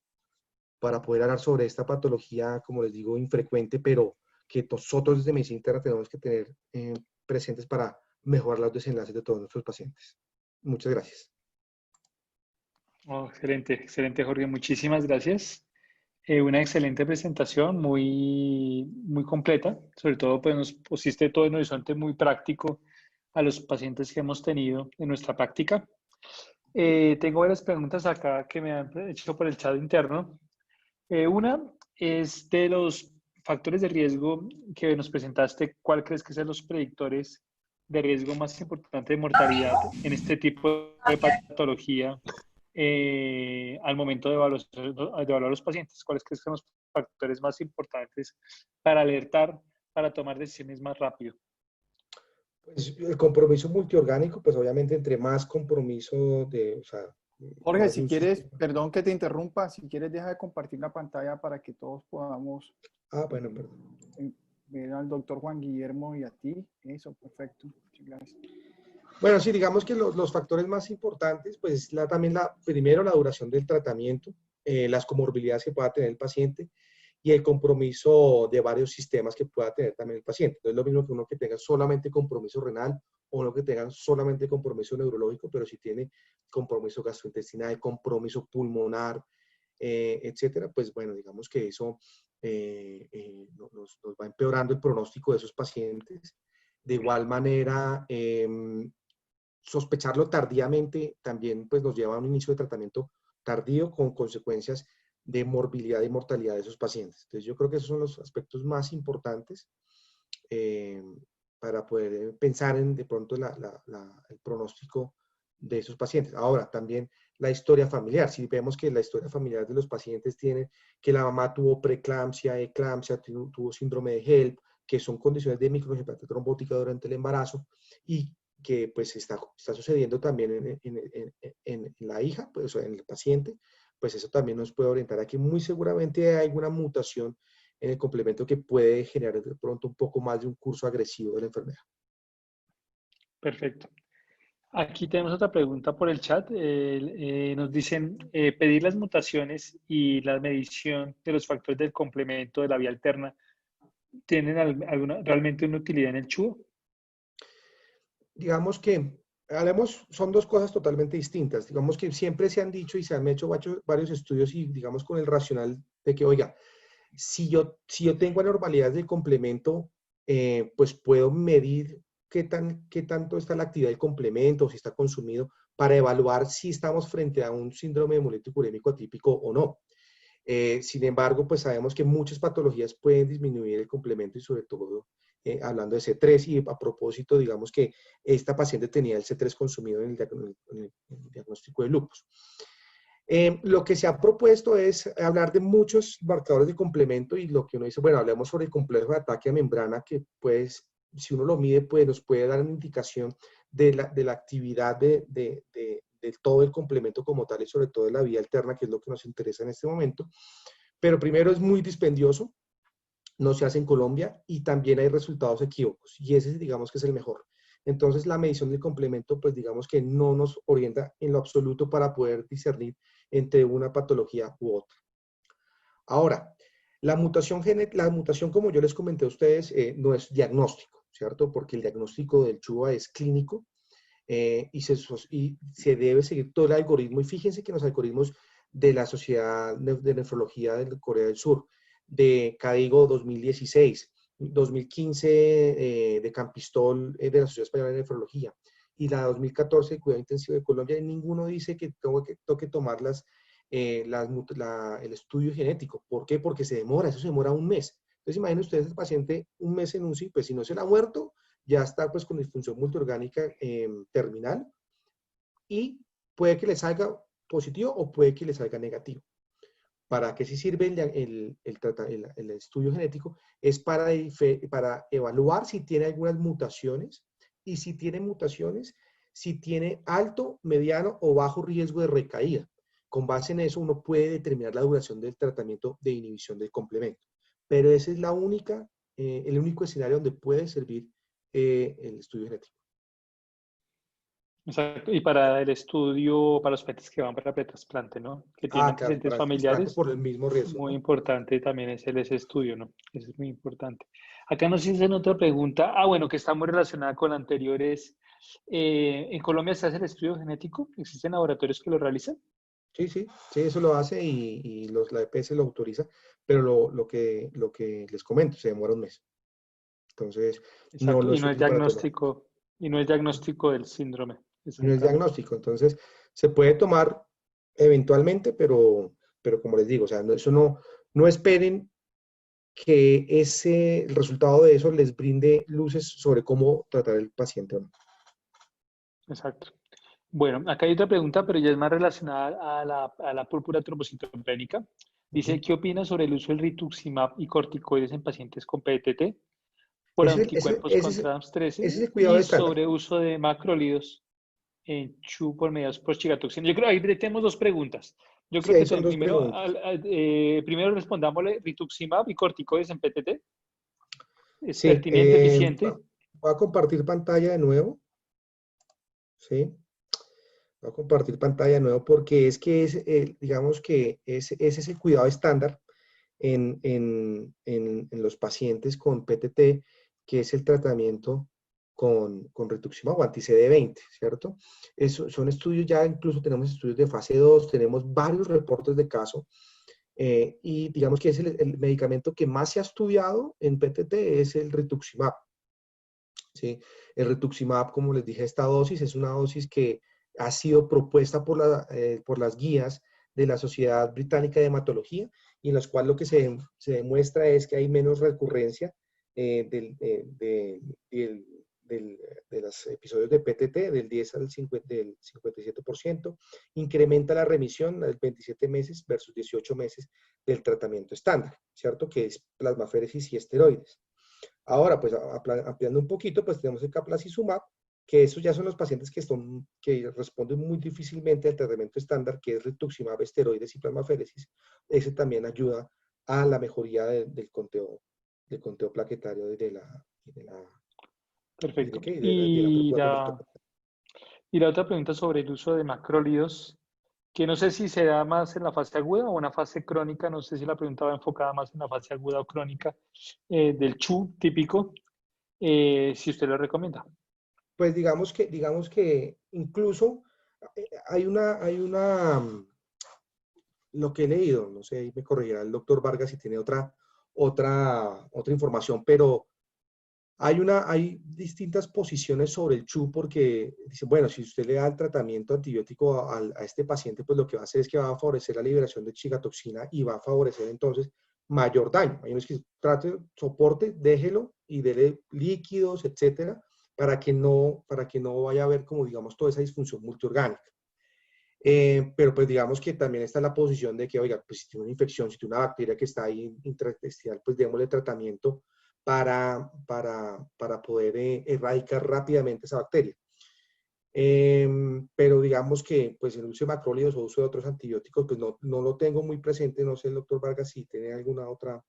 poder hablar sobre esta patología, como les digo, infrecuente, pero que nosotros desde Medicina Interna tenemos que tener presentes para mejorar los desenlaces de todos nuestros pacientes. Muchas gracias. Oh, excelente, excelente, Jorge. Muchísimas gracias. Una excelente presentación, muy, muy completa. Sobre todo, pues nos pusiste todo en un horizonte muy práctico a los pacientes que hemos tenido en nuestra práctica. Tengo varias preguntas acá que me han hecho por el chat interno. Una es de los factores de riesgo que nos presentaste. ¿Cuál crees que son los predictores de riesgo más importante de mortalidad en este tipo de patología al momento de evaluar a los pacientes? ¿Cuáles crees que son los factores más importantes para alertar, para tomar decisiones más rápido? Pues el compromiso multiorgánico, pues obviamente entre más compromiso o sea, Jorge, más de si un quieres, sistema. perdón que te interrumpa, si quieres deja de compartir la pantalla para que todos podamos Bueno, perdón. ver al doctor Juan Guillermo y a ti. Eso, perfecto. Muchas gracias. Bueno, sí, digamos que los factores más importantes, pues primero la duración del tratamiento, las comorbilidades que pueda tener el paciente y el compromiso de varios sistemas que pueda tener también el paciente. Entonces, lo mismo que uno que tenga solamente compromiso renal o uno que tenga solamente compromiso neurológico, pero si tiene compromiso gastrointestinal, compromiso pulmonar, etcétera, pues bueno, digamos que eso nos va empeorando el pronóstico de esos pacientes. De igual manera, sospecharlo tardíamente también pues, nos lleva a un inicio de tratamiento tardío con consecuencias de morbilidad y mortalidad de esos pacientes. Entonces yo creo que esos son los aspectos más importantes para poder pensar en de pronto el pronóstico de esos pacientes. Ahora, también la historia familiar. Si vemos que la historia familiar de los pacientes tiene que la mamá tuvo preeclampsia, eclampsia, tuvo síndrome de HELP, que son condiciones de microangiopatía trombótica durante el embarazo y que pues está sucediendo también en la hija, pues, o en el paciente, pues eso también nos puede orientar a que muy seguramente hay alguna mutación en el complemento que puede generar de pronto un poco más de un curso agresivo de la enfermedad. Perfecto. Aquí tenemos otra pregunta por el chat. Nos dicen, pedir las mutaciones y la medición de los factores del complemento de la vía alterna, ¿tienen realmente una utilidad en el CHUO? Digamos que, son dos cosas totalmente distintas. Digamos que siempre se han dicho y se han hecho varios estudios y digamos con el racional de que, oiga, si yo tengo anormalidades del complemento, pues puedo medir qué tanto está la actividad del complemento, si está consumido, para evaluar si estamos frente a un síndrome hemolítico urémico atípico o no. Sin embargo, pues sabemos que muchas patologías pueden disminuir el complemento y sobre todo hablando de C3 y a propósito, digamos que esta paciente tenía el C3 consumido en el diagnóstico de lupus. Lo que se ha propuesto es hablar de muchos marcadores de complemento y lo que uno dice, bueno, hablemos sobre el complejo de ataque a membrana que pues, si uno lo mide, pues nos puede dar una indicación de la actividad de todo el complemento como tal y sobre todo de la vía alterna, que es lo que nos interesa en este momento. Pero primero es muy dispendioso, no se hace en Colombia y también hay resultados equívocos y ese digamos que es el mejor. Entonces la medición del complemento pues digamos que no nos orienta en lo absoluto para poder discernir entre una patología u otra. Ahora, la mutación como yo les comenté a ustedes no es diagnóstico, ¿cierto? Porque el diagnóstico del CHUA es clínico y se debe seguir todo el algoritmo y fíjense que los algoritmos de la Sociedad de Nefrología de Corea del Sur de CADIGO 2016, 2015 de Campistol de la Sociedad Española de Nefrología y la 2014 de Cuidado Intensivo de Colombia, y ninguno dice que toque tomar el estudio genético. ¿Por qué? Porque eso se demora un mes. Entonces imaginen ustedes el paciente un mes en UCI, pues si no se le ha muerto, ya está pues con disfunción multiorgánica terminal y puede que le salga positivo o puede que le salga negativo. ¿Para qué sí sirve el estudio genético? Es para evaluar si tiene algunas mutaciones y si tiene mutaciones, si tiene alto, mediano o bajo riesgo de recaída. Con base en eso uno puede determinar la duración del tratamiento de inhibición del complemento. Pero ese es el único escenario donde puede servir el estudio genético. Exacto. Y para el estudio, para los pacientes que van para pretrasplante, ¿no? Que tienen Claro, antecedentes para el trasplante familiares, por el mismo riesgo, muy ¿no? importante también es ese estudio, ¿no? Eso es muy importante. Acá nos hacen otra pregunta, bueno, que está muy relacionada con la anterior, es, ¿en Colombia se hace el estudio genético? ¿Existen laboratorios que lo realizan? Sí, eso lo hace y la EPS lo autoriza, pero lo que les comento, se demora un mes. Entonces, no Exacto, es útil para tomar. y no es diagnóstico del síndrome. No es Exactamente. diagnóstico, entonces se puede tomar eventualmente, pero como les digo, o sea, eso no esperen que el resultado de eso les brinde luces sobre cómo tratar el paciente o no. Exacto. Bueno, acá hay otra pregunta, pero ya es más relacionada a la púrpura trombocitopénica. Dice, Ujú. ¿qué opinas sobre el uso del rituximab y corticoides en pacientes con PTT por Ese, anticuerpos ese, ese contra AMS13 es el cuidado y estándar. sobre uso de macrólidos en CHU por mediados por chigatoxina? Yo creo que ahí tenemos dos preguntas. Yo Sí, creo ahí que son dos preguntas. primero respondámosle rituximab y corticoides en PTT. ¿Es Sí, pertinente, eficiente? voy a compartir pantalla de nuevo. Sí. Voy a compartir pantalla de nuevo porque es que digamos que es ese cuidado estándar en los pacientes con PTT, que es el tratamiento con rituximab o anti-CD20, ¿cierto? Son estudios, ya incluso tenemos estudios de fase 2, tenemos varios reportes de caso, y digamos que es el medicamento que más se ha estudiado en PTT es el rituximab, ¿sí? El rituximab, como les dije, esta dosis es una dosis que ha sido propuesta por las guías de la Sociedad Británica de Hematología y en las cuales lo que se demuestra es que hay menos recurrencia de de los episodios de PTT del 10 al 50, del 57%, incrementa la remisión del 27 meses versus 18 meses del tratamiento estándar, ¿cierto? Que es plasmaféresis y esteroides. Ahora, pues ampliando un poquito, pues tenemos el Caplacizumab, que esos ya son los pacientes que responden muy difícilmente al tratamiento estándar, que es rituximab, esteroides y plasmaféresis. Ese también ayuda a la mejoría del conteo plaquetario de la Perfecto. de la perculación. Y la otra pregunta sobre el uso de macrólidos, que no sé si se da más en la fase aguda o en la fase crónica, no sé si la pregunta va enfocada más en la fase aguda o crónica del CHU típico, si usted lo recomienda. Pues digamos que incluso lo que he leído, no sé, ahí me corregirá el doctor Vargas si tiene otra información, pero hay distintas posiciones sobre el CHU porque dicen, bueno, si usted le da el tratamiento antibiótico a este paciente, pues lo que va a hacer es que va a favorecer la liberación de cigatoxina y va a favorecer entonces mayor daño. Hay unos que trate, soporte, déjelo y dele líquidos, etcétera, para que no vaya a haber como digamos toda esa disfunción multiorgánica. Pero pues digamos que también está la posición de que, oiga, pues si tiene una infección, si tiene una bacteria que está ahí intraintestinal, pues démosle tratamiento para poder erradicar rápidamente esa bacteria. Pero digamos que pues el uso de macrólidos o uso de otros antibióticos, pues no lo tengo muy presente, no sé el doctor Vargas si tiene alguna otra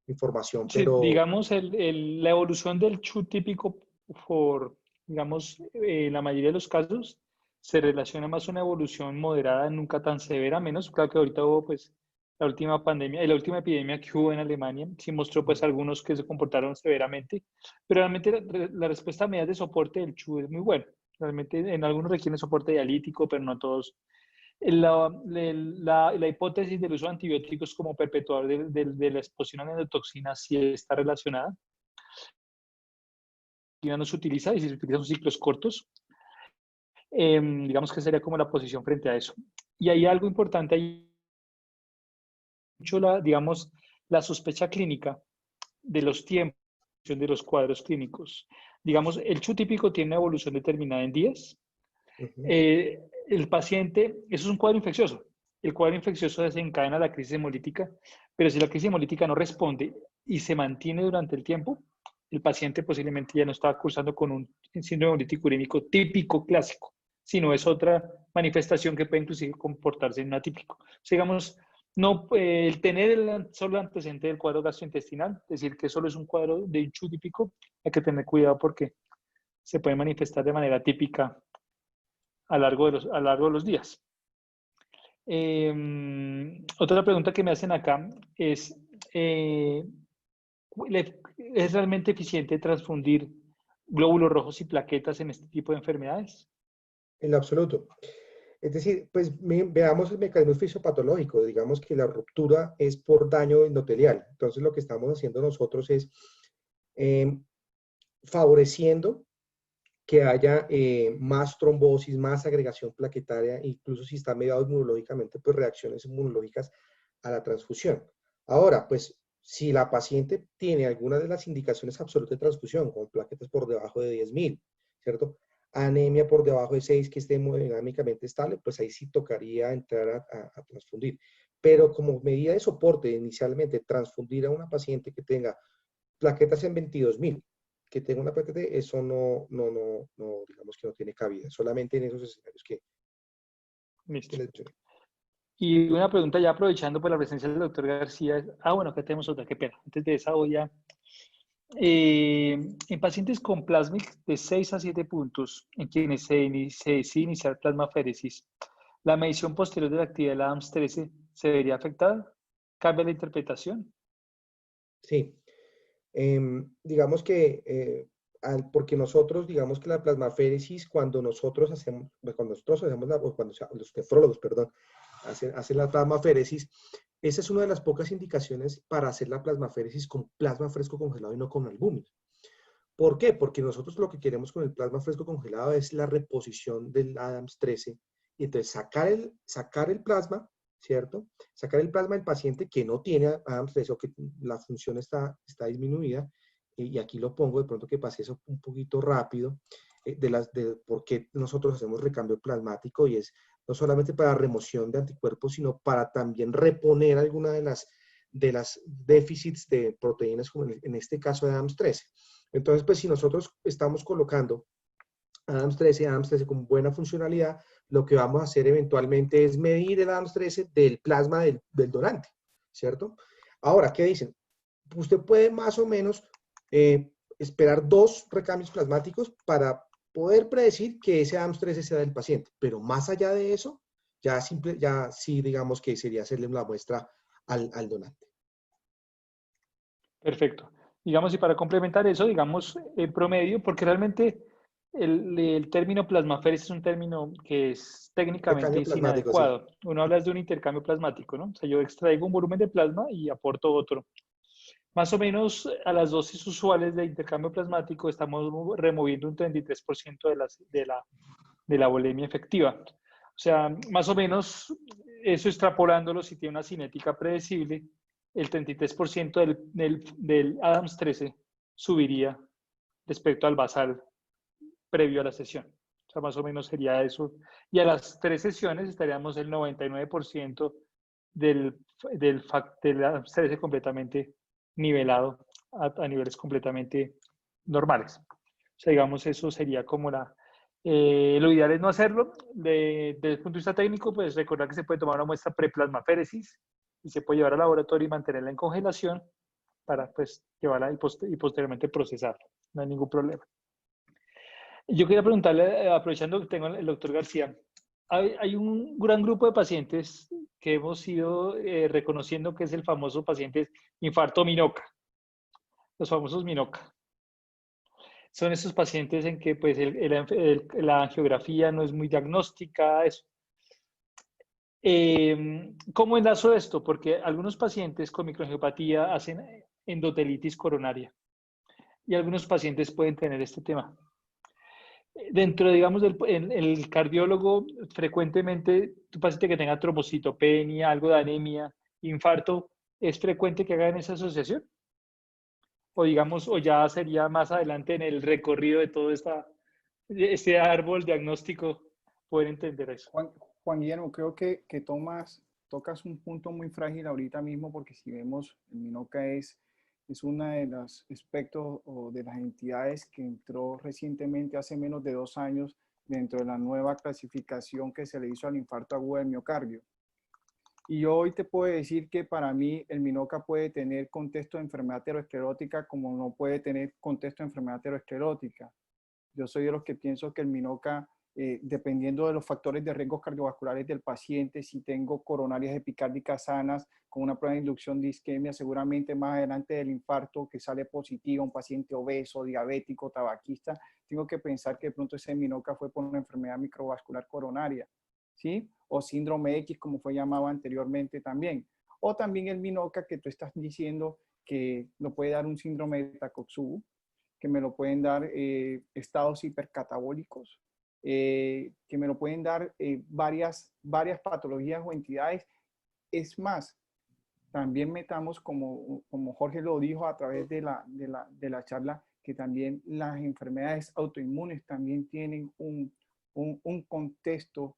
información, Sí, pero... digamos, la evolución del CHU típico por, digamos, la mayoría de los casos se relaciona más a una evolución moderada, nunca tan severa, menos, claro que ahorita hubo pues la última pandemia, la última epidemia que hubo en Alemania, sí mostró pues algunos que se comportaron severamente, pero realmente la respuesta a medidas de soporte del CHU es muy buena. Realmente en algunos requieren soporte dialítico, pero no todos. La hipótesis del uso de antibióticos como perpetuador de la exposición a endotoxinas sí está relacionada. No se utiliza y si se utilizan ciclos cortos, digamos que sería como la posición frente a eso. Y hay algo importante, hay mucho digamos, la sospecha clínica de los tiempos de los cuadros clínicos. Digamos, el CHU típico tiene una evolución determinada en días. El paciente, eso es un cuadro infeccioso. El cuadro infeccioso desencadena la crisis hemolítica, pero si la crisis hemolítica no responde y se mantiene durante el tiempo, el paciente posiblemente ya no está cursando con un síndrome hemolítico urémico típico clásico, sino es otra manifestación que puede inclusive comportarse en un atípico. O sea, digamos, no, el tener solo antecedente del cuadro gastrointestinal, decir que solo es un cuadro de un CHU típico, hay que tener cuidado porque se puede manifestar de manera típica a lo largo de los días. Otra pregunta que me hacen acá es, ¿es realmente eficiente transfundir glóbulos rojos y plaquetas en este tipo de enfermedades? En lo absoluto. Es decir, pues veamos el mecanismo fisiopatológico. Digamos que la ruptura es por daño endotelial. Entonces, lo que estamos haciendo nosotros es favoreciendo que haya más trombosis, más agregación plaquetaria, incluso si está mediado inmunológicamente, pues reacciones inmunológicas a la transfusión. Ahora, pues si la paciente tiene alguna de las indicaciones absolutas de transfusión, con plaquetas por debajo de 10.000, ¿cierto? Anemia por debajo de 6 que esté hemodinámicamente estable, pues ahí sí tocaría entrar a transfundir. Pero como medida de soporte, inicialmente, transfundir a una paciente que tenga plaquetas en 22.000, que tenga una PTT, eso no, digamos que no tiene cabida, solamente en esos escenarios que Listo. les mencioné. Y una pregunta ya aprovechando por la presencia del doctor García. Bueno, acá tenemos otra, qué pena. Antes de esa voy a... en pacientes con plasmic de 6 a 7 puntos, en quienes se decide iniciar plasmaféresis, ¿la medición posterior de la actividad del ADAMS-13 se vería afectada? ¿Cambia la interpretación? Sí, digamos que, porque nosotros, digamos que la plasmaféresis, cuando nosotros hacemos, o cuando los nefrólogos, perdón, hacen la plasmaféresis, esa es una de las pocas indicaciones para hacer la plasmaféresis con plasma fresco congelado y no con albúmina. ¿Por qué? Porque nosotros lo que queremos con el plasma fresco congelado es la reposición del ADAMS-13 y entonces sacar el plasma, ¿cierto? Sacar el plasma del paciente que no tiene ADAMS-13 o que la función está disminuida y aquí lo pongo, de pronto que pasé eso un poquito rápido, de por qué nosotros hacemos recambio plasmático, y es no solamente para remoción de anticuerpos, sino para también reponer alguna de las déficits de proteínas, como en este caso de ADAMS13. Entonces, pues si nosotros estamos colocando ADAMS13 con buena funcionalidad, lo que vamos a hacer eventualmente es medir el ADAMS13 del plasma del donante, ¿cierto? Ahora, ¿qué dicen? Usted puede más o menos esperar 2 recambios plasmáticos para poder predecir que ese ADAMS13 sea del paciente, pero más allá de eso, ya sí digamos que sería hacerle la muestra al donante. Perfecto. Digamos, y para complementar eso, digamos, en promedio, porque realmente el término plasmaféresis es un término que es Recambio técnicamente plasmático, sí. inadecuado. Uno habla de un intercambio plasmático, ¿no? O sea, yo extraigo un volumen de plasma y aporto otro. Más o menos a las dosis usuales de intercambio plasmático estamos removiendo un 33% de la volemia efectiva. O sea, más o menos, eso extrapolándolo, si tiene una cinética predecible, el 33% del ADAMS13 subiría respecto al basal previo a la sesión. O sea, más o menos sería eso. Y a las 3 sesiones estaríamos el 99% del ADAMS13 completamente nivelado a niveles completamente normales. O sea, digamos, eso sería como lo ideal es no hacerlo. Desde el punto de vista técnico, pues recordar que se puede tomar una muestra preplasmaféresis y se puede llevar al laboratorio y mantenerla en congelación para pues llevarla y posteriormente procesarla. No hay ningún problema. Yo quería preguntarle, aprovechando que tengo el doctor García, hay un gran grupo de pacientes que hemos ido reconociendo que es el famoso paciente infarto Minoca, los famosos Minoca. Son esos pacientes en que pues, la angiografía no es muy diagnóstica. Eso. ¿Cómo enlazo esto? Porque algunos pacientes con microangiopatía hacen endotelitis coronaria y algunos pacientes pueden tener este tema. Dentro, digamos, el cardiólogo, frecuentemente, tu paciente que tenga trombocitopenia, algo de anemia, infarto, ¿es frecuente que hagan esa asociación? O digamos, o ya sería más adelante en el recorrido de todo este árbol diagnóstico poder entender eso. Juan Guillermo, creo que tocas un punto muy frágil ahorita mismo, porque si vemos, el Minoca es una de los aspectos o de las entidades que entró recientemente, hace menos de 2 años, dentro de la nueva clasificación que se le hizo al infarto agudo del miocardio. Y yo hoy te puedo decir que para mí el Minoca puede tener contexto de enfermedad aterosclerótica como no puede tener contexto de enfermedad aterosclerótica. Yo soy de los que pienso que el Minoca, dependiendo de los factores de riesgo cardiovasculares del paciente, si tengo coronarias epicárdicas sanas con una prueba de inducción de isquemia, seguramente más adelante del infarto que sale positivo, un paciente obeso, diabético, tabaquista, tengo que pensar que de pronto ese Minoca fue por una enfermedad microvascular coronaria, ¿sí? O síndrome X, como fue llamado anteriormente también. O también el Minoca que tú estás diciendo que lo puede dar un síndrome de Takotsubo, que me lo pueden dar estados hipercatabólicos, que me lo pueden dar varias patologías o entidades. Es más, también metamos, como Jorge lo dijo a través de la charla, que también las enfermedades autoinmunes también tienen un contexto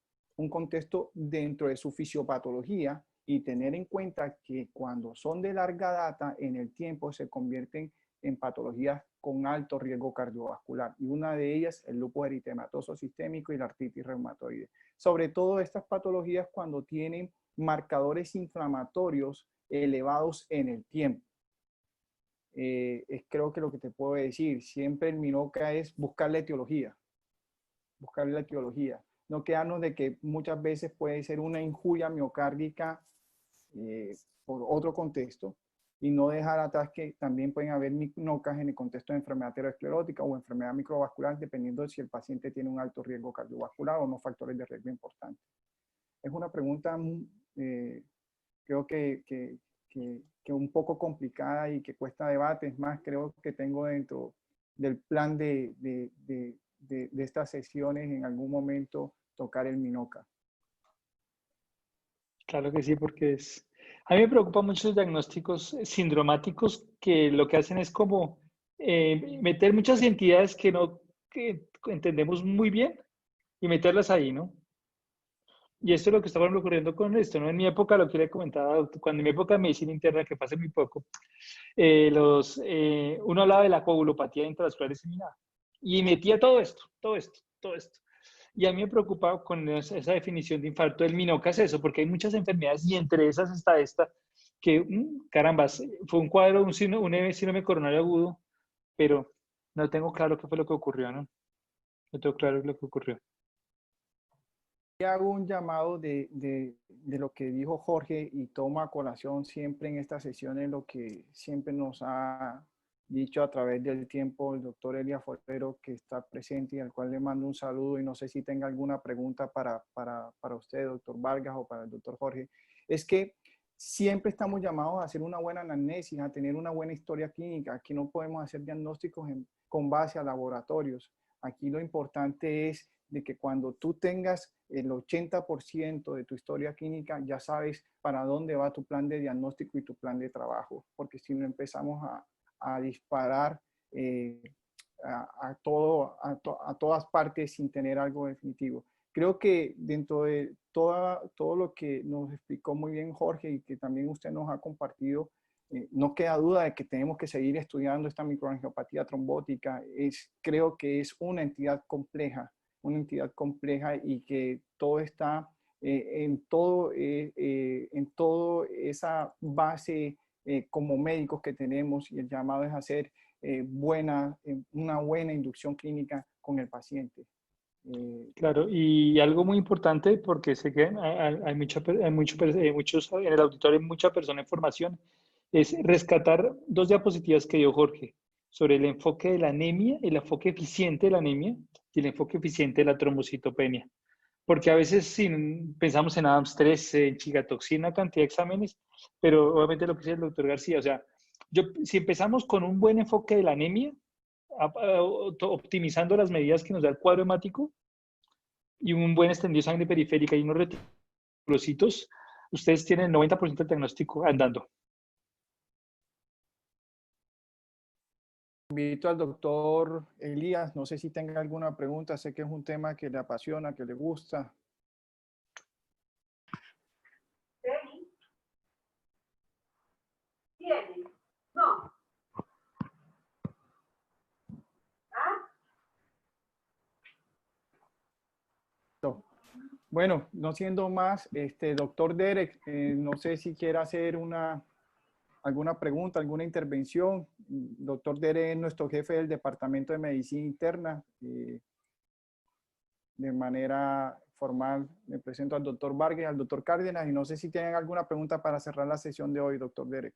dentro de su fisiopatología, y tener en cuenta que cuando son de larga data en el tiempo se convierten en patologías con alto riesgo cardiovascular, y una de ellas el lupus eritematoso sistémico y la artritis reumatoide. Sobre todo estas patologías cuando tienen marcadores inflamatorios elevados en el tiempo. Creo que lo que te puedo decir, siempre en Minoca es buscar la etiología. No quedarnos de que muchas veces puede ser una injuria miocárdica por otro contexto, y no dejar atrás que también pueden haber Minocas en el contexto de enfermedad aterosclerótica o enfermedad microvascular, dependiendo de si el paciente tiene un alto riesgo cardiovascular o no factores de riesgo importantes. Es una pregunta, creo que un poco complicada y que cuesta debate. Es más, creo que tengo dentro del plan de estas sesiones en algún momento tocar el Minoca. Claro que sí, porque a mí me preocupan mucho los diagnósticos sindromáticos que lo que hacen es como meter muchas entidades que entendemos muy bien y meterlas ahí, ¿no? Y esto es lo que está ocurriendo con esto, ¿no? En mi época, lo que le comentaba, cuando en mi época de medicina interna, que pasa muy poco, uno hablaba de la coagulopatía intravascular diseminada y metía todo esto, todo esto, todo esto. Y a mí me preocupaba con esa definición de infarto del Minoca es eso, porque hay muchas enfermedades y entre esas está esta, que, carambas, fue un cuadro, un síndrome coronario agudo, pero no tengo claro qué fue lo que ocurrió, ¿no? No tengo claro lo que ocurrió. Hago un llamado de lo que dijo Jorge y toma a colación siempre en estas sesiones lo que siempre nos ha dicho a través del tiempo el doctor Elías Forero, que está presente y al cual le mando un saludo y no sé si tenga alguna pregunta para usted, doctor Vargas, o para el doctor Jorge, es que siempre estamos llamados a hacer una buena anamnesis, a tener una buena historia clínica. Aquí no podemos hacer diagnósticos con base a laboratorios. Aquí lo importante es de que cuando tú tengas el 80% de tu historia clínica, ya sabes para dónde va tu plan de diagnóstico y tu plan de trabajo, porque si no empezamos a disparar a todas partes sin tener algo definitivo. Creo que dentro de todo lo que nos explicó muy bien Jorge y que también usted nos ha compartido, no queda duda de que tenemos que seguir estudiando esta microangiopatía trombótica. Creo que es una entidad compleja y que todo está en todo esa base como médicos que tenemos, y el llamado es hacer una buena inducción clínica con el paciente. Claro, y algo muy importante, porque sé que hay muchos, en el auditorio hay mucha persona en formación, es rescatar dos diapositivas que dio Jorge sobre el enfoque de la anemia, el enfoque eficiente de la anemia y el enfoque eficiente de la trombocitopenia. Porque a veces pensamos en ADAMS 13, en chigatoxina, cantidad de exámenes, pero obviamente lo que dice el doctor García, o sea, si empezamos con un buen enfoque de la anemia, optimizando las medidas que nos da el cuadro hemático, y un buen extendido de sangre periférica y unos reticulocitos, ustedes tienen el 90% del diagnóstico andando. Invito al doctor Elías, no sé si tenga alguna pregunta, sé que es un tema que le apasiona, que le gusta. ¿Tiene? No. Bueno, no siendo más, doctor Derek, no sé si quiere hacer alguna pregunta, alguna intervención. Doctor Derek es nuestro jefe del Departamento de Medicina Interna. De manera formal, me presento al doctor Vargas y al doctor Cárdenas, y no sé si tienen alguna pregunta para cerrar la sesión de hoy, doctor Derek.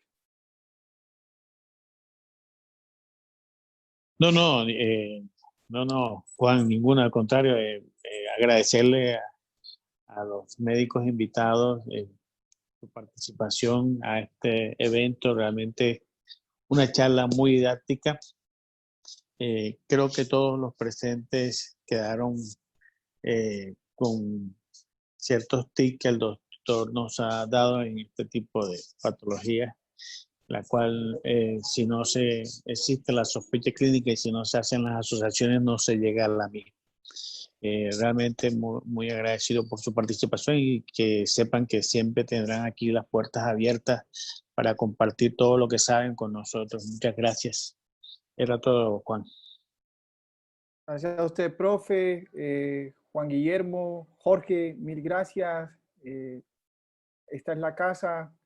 No, Juan, ninguna, al contrario, agradecerle a los médicos invitados su participación a este evento, realmente una charla muy didáctica. Creo que todos los presentes quedaron con ciertos tips que el doctor nos ha dado en este tipo de patologías, la cual si no existe la sospecha clínica y si no se hacen las asociaciones no se llega a la misma. Realmente muy agradecido por su participación y que sepan que siempre tendrán aquí las puertas abiertas para compartir todo lo que saben con nosotros. Muchas gracias. Era todo, Juan. Gracias a usted, profe, Juan Guillermo, Jorge, mil gracias. Esta es la casa.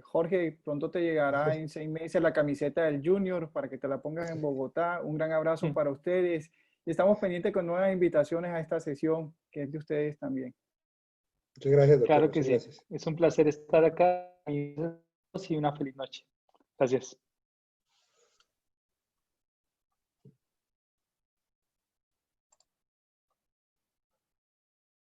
Jorge, pronto te llegará en 6 meses la camiseta del Junior para que te la pongas en Bogotá. Un gran abrazo para ustedes. Y estamos pendientes con nuevas invitaciones a esta sesión, que es de ustedes también. Muchas gracias, doctor. Claro que Muchas sí. gracias. Es un placer estar acá y una feliz noche. Gracias.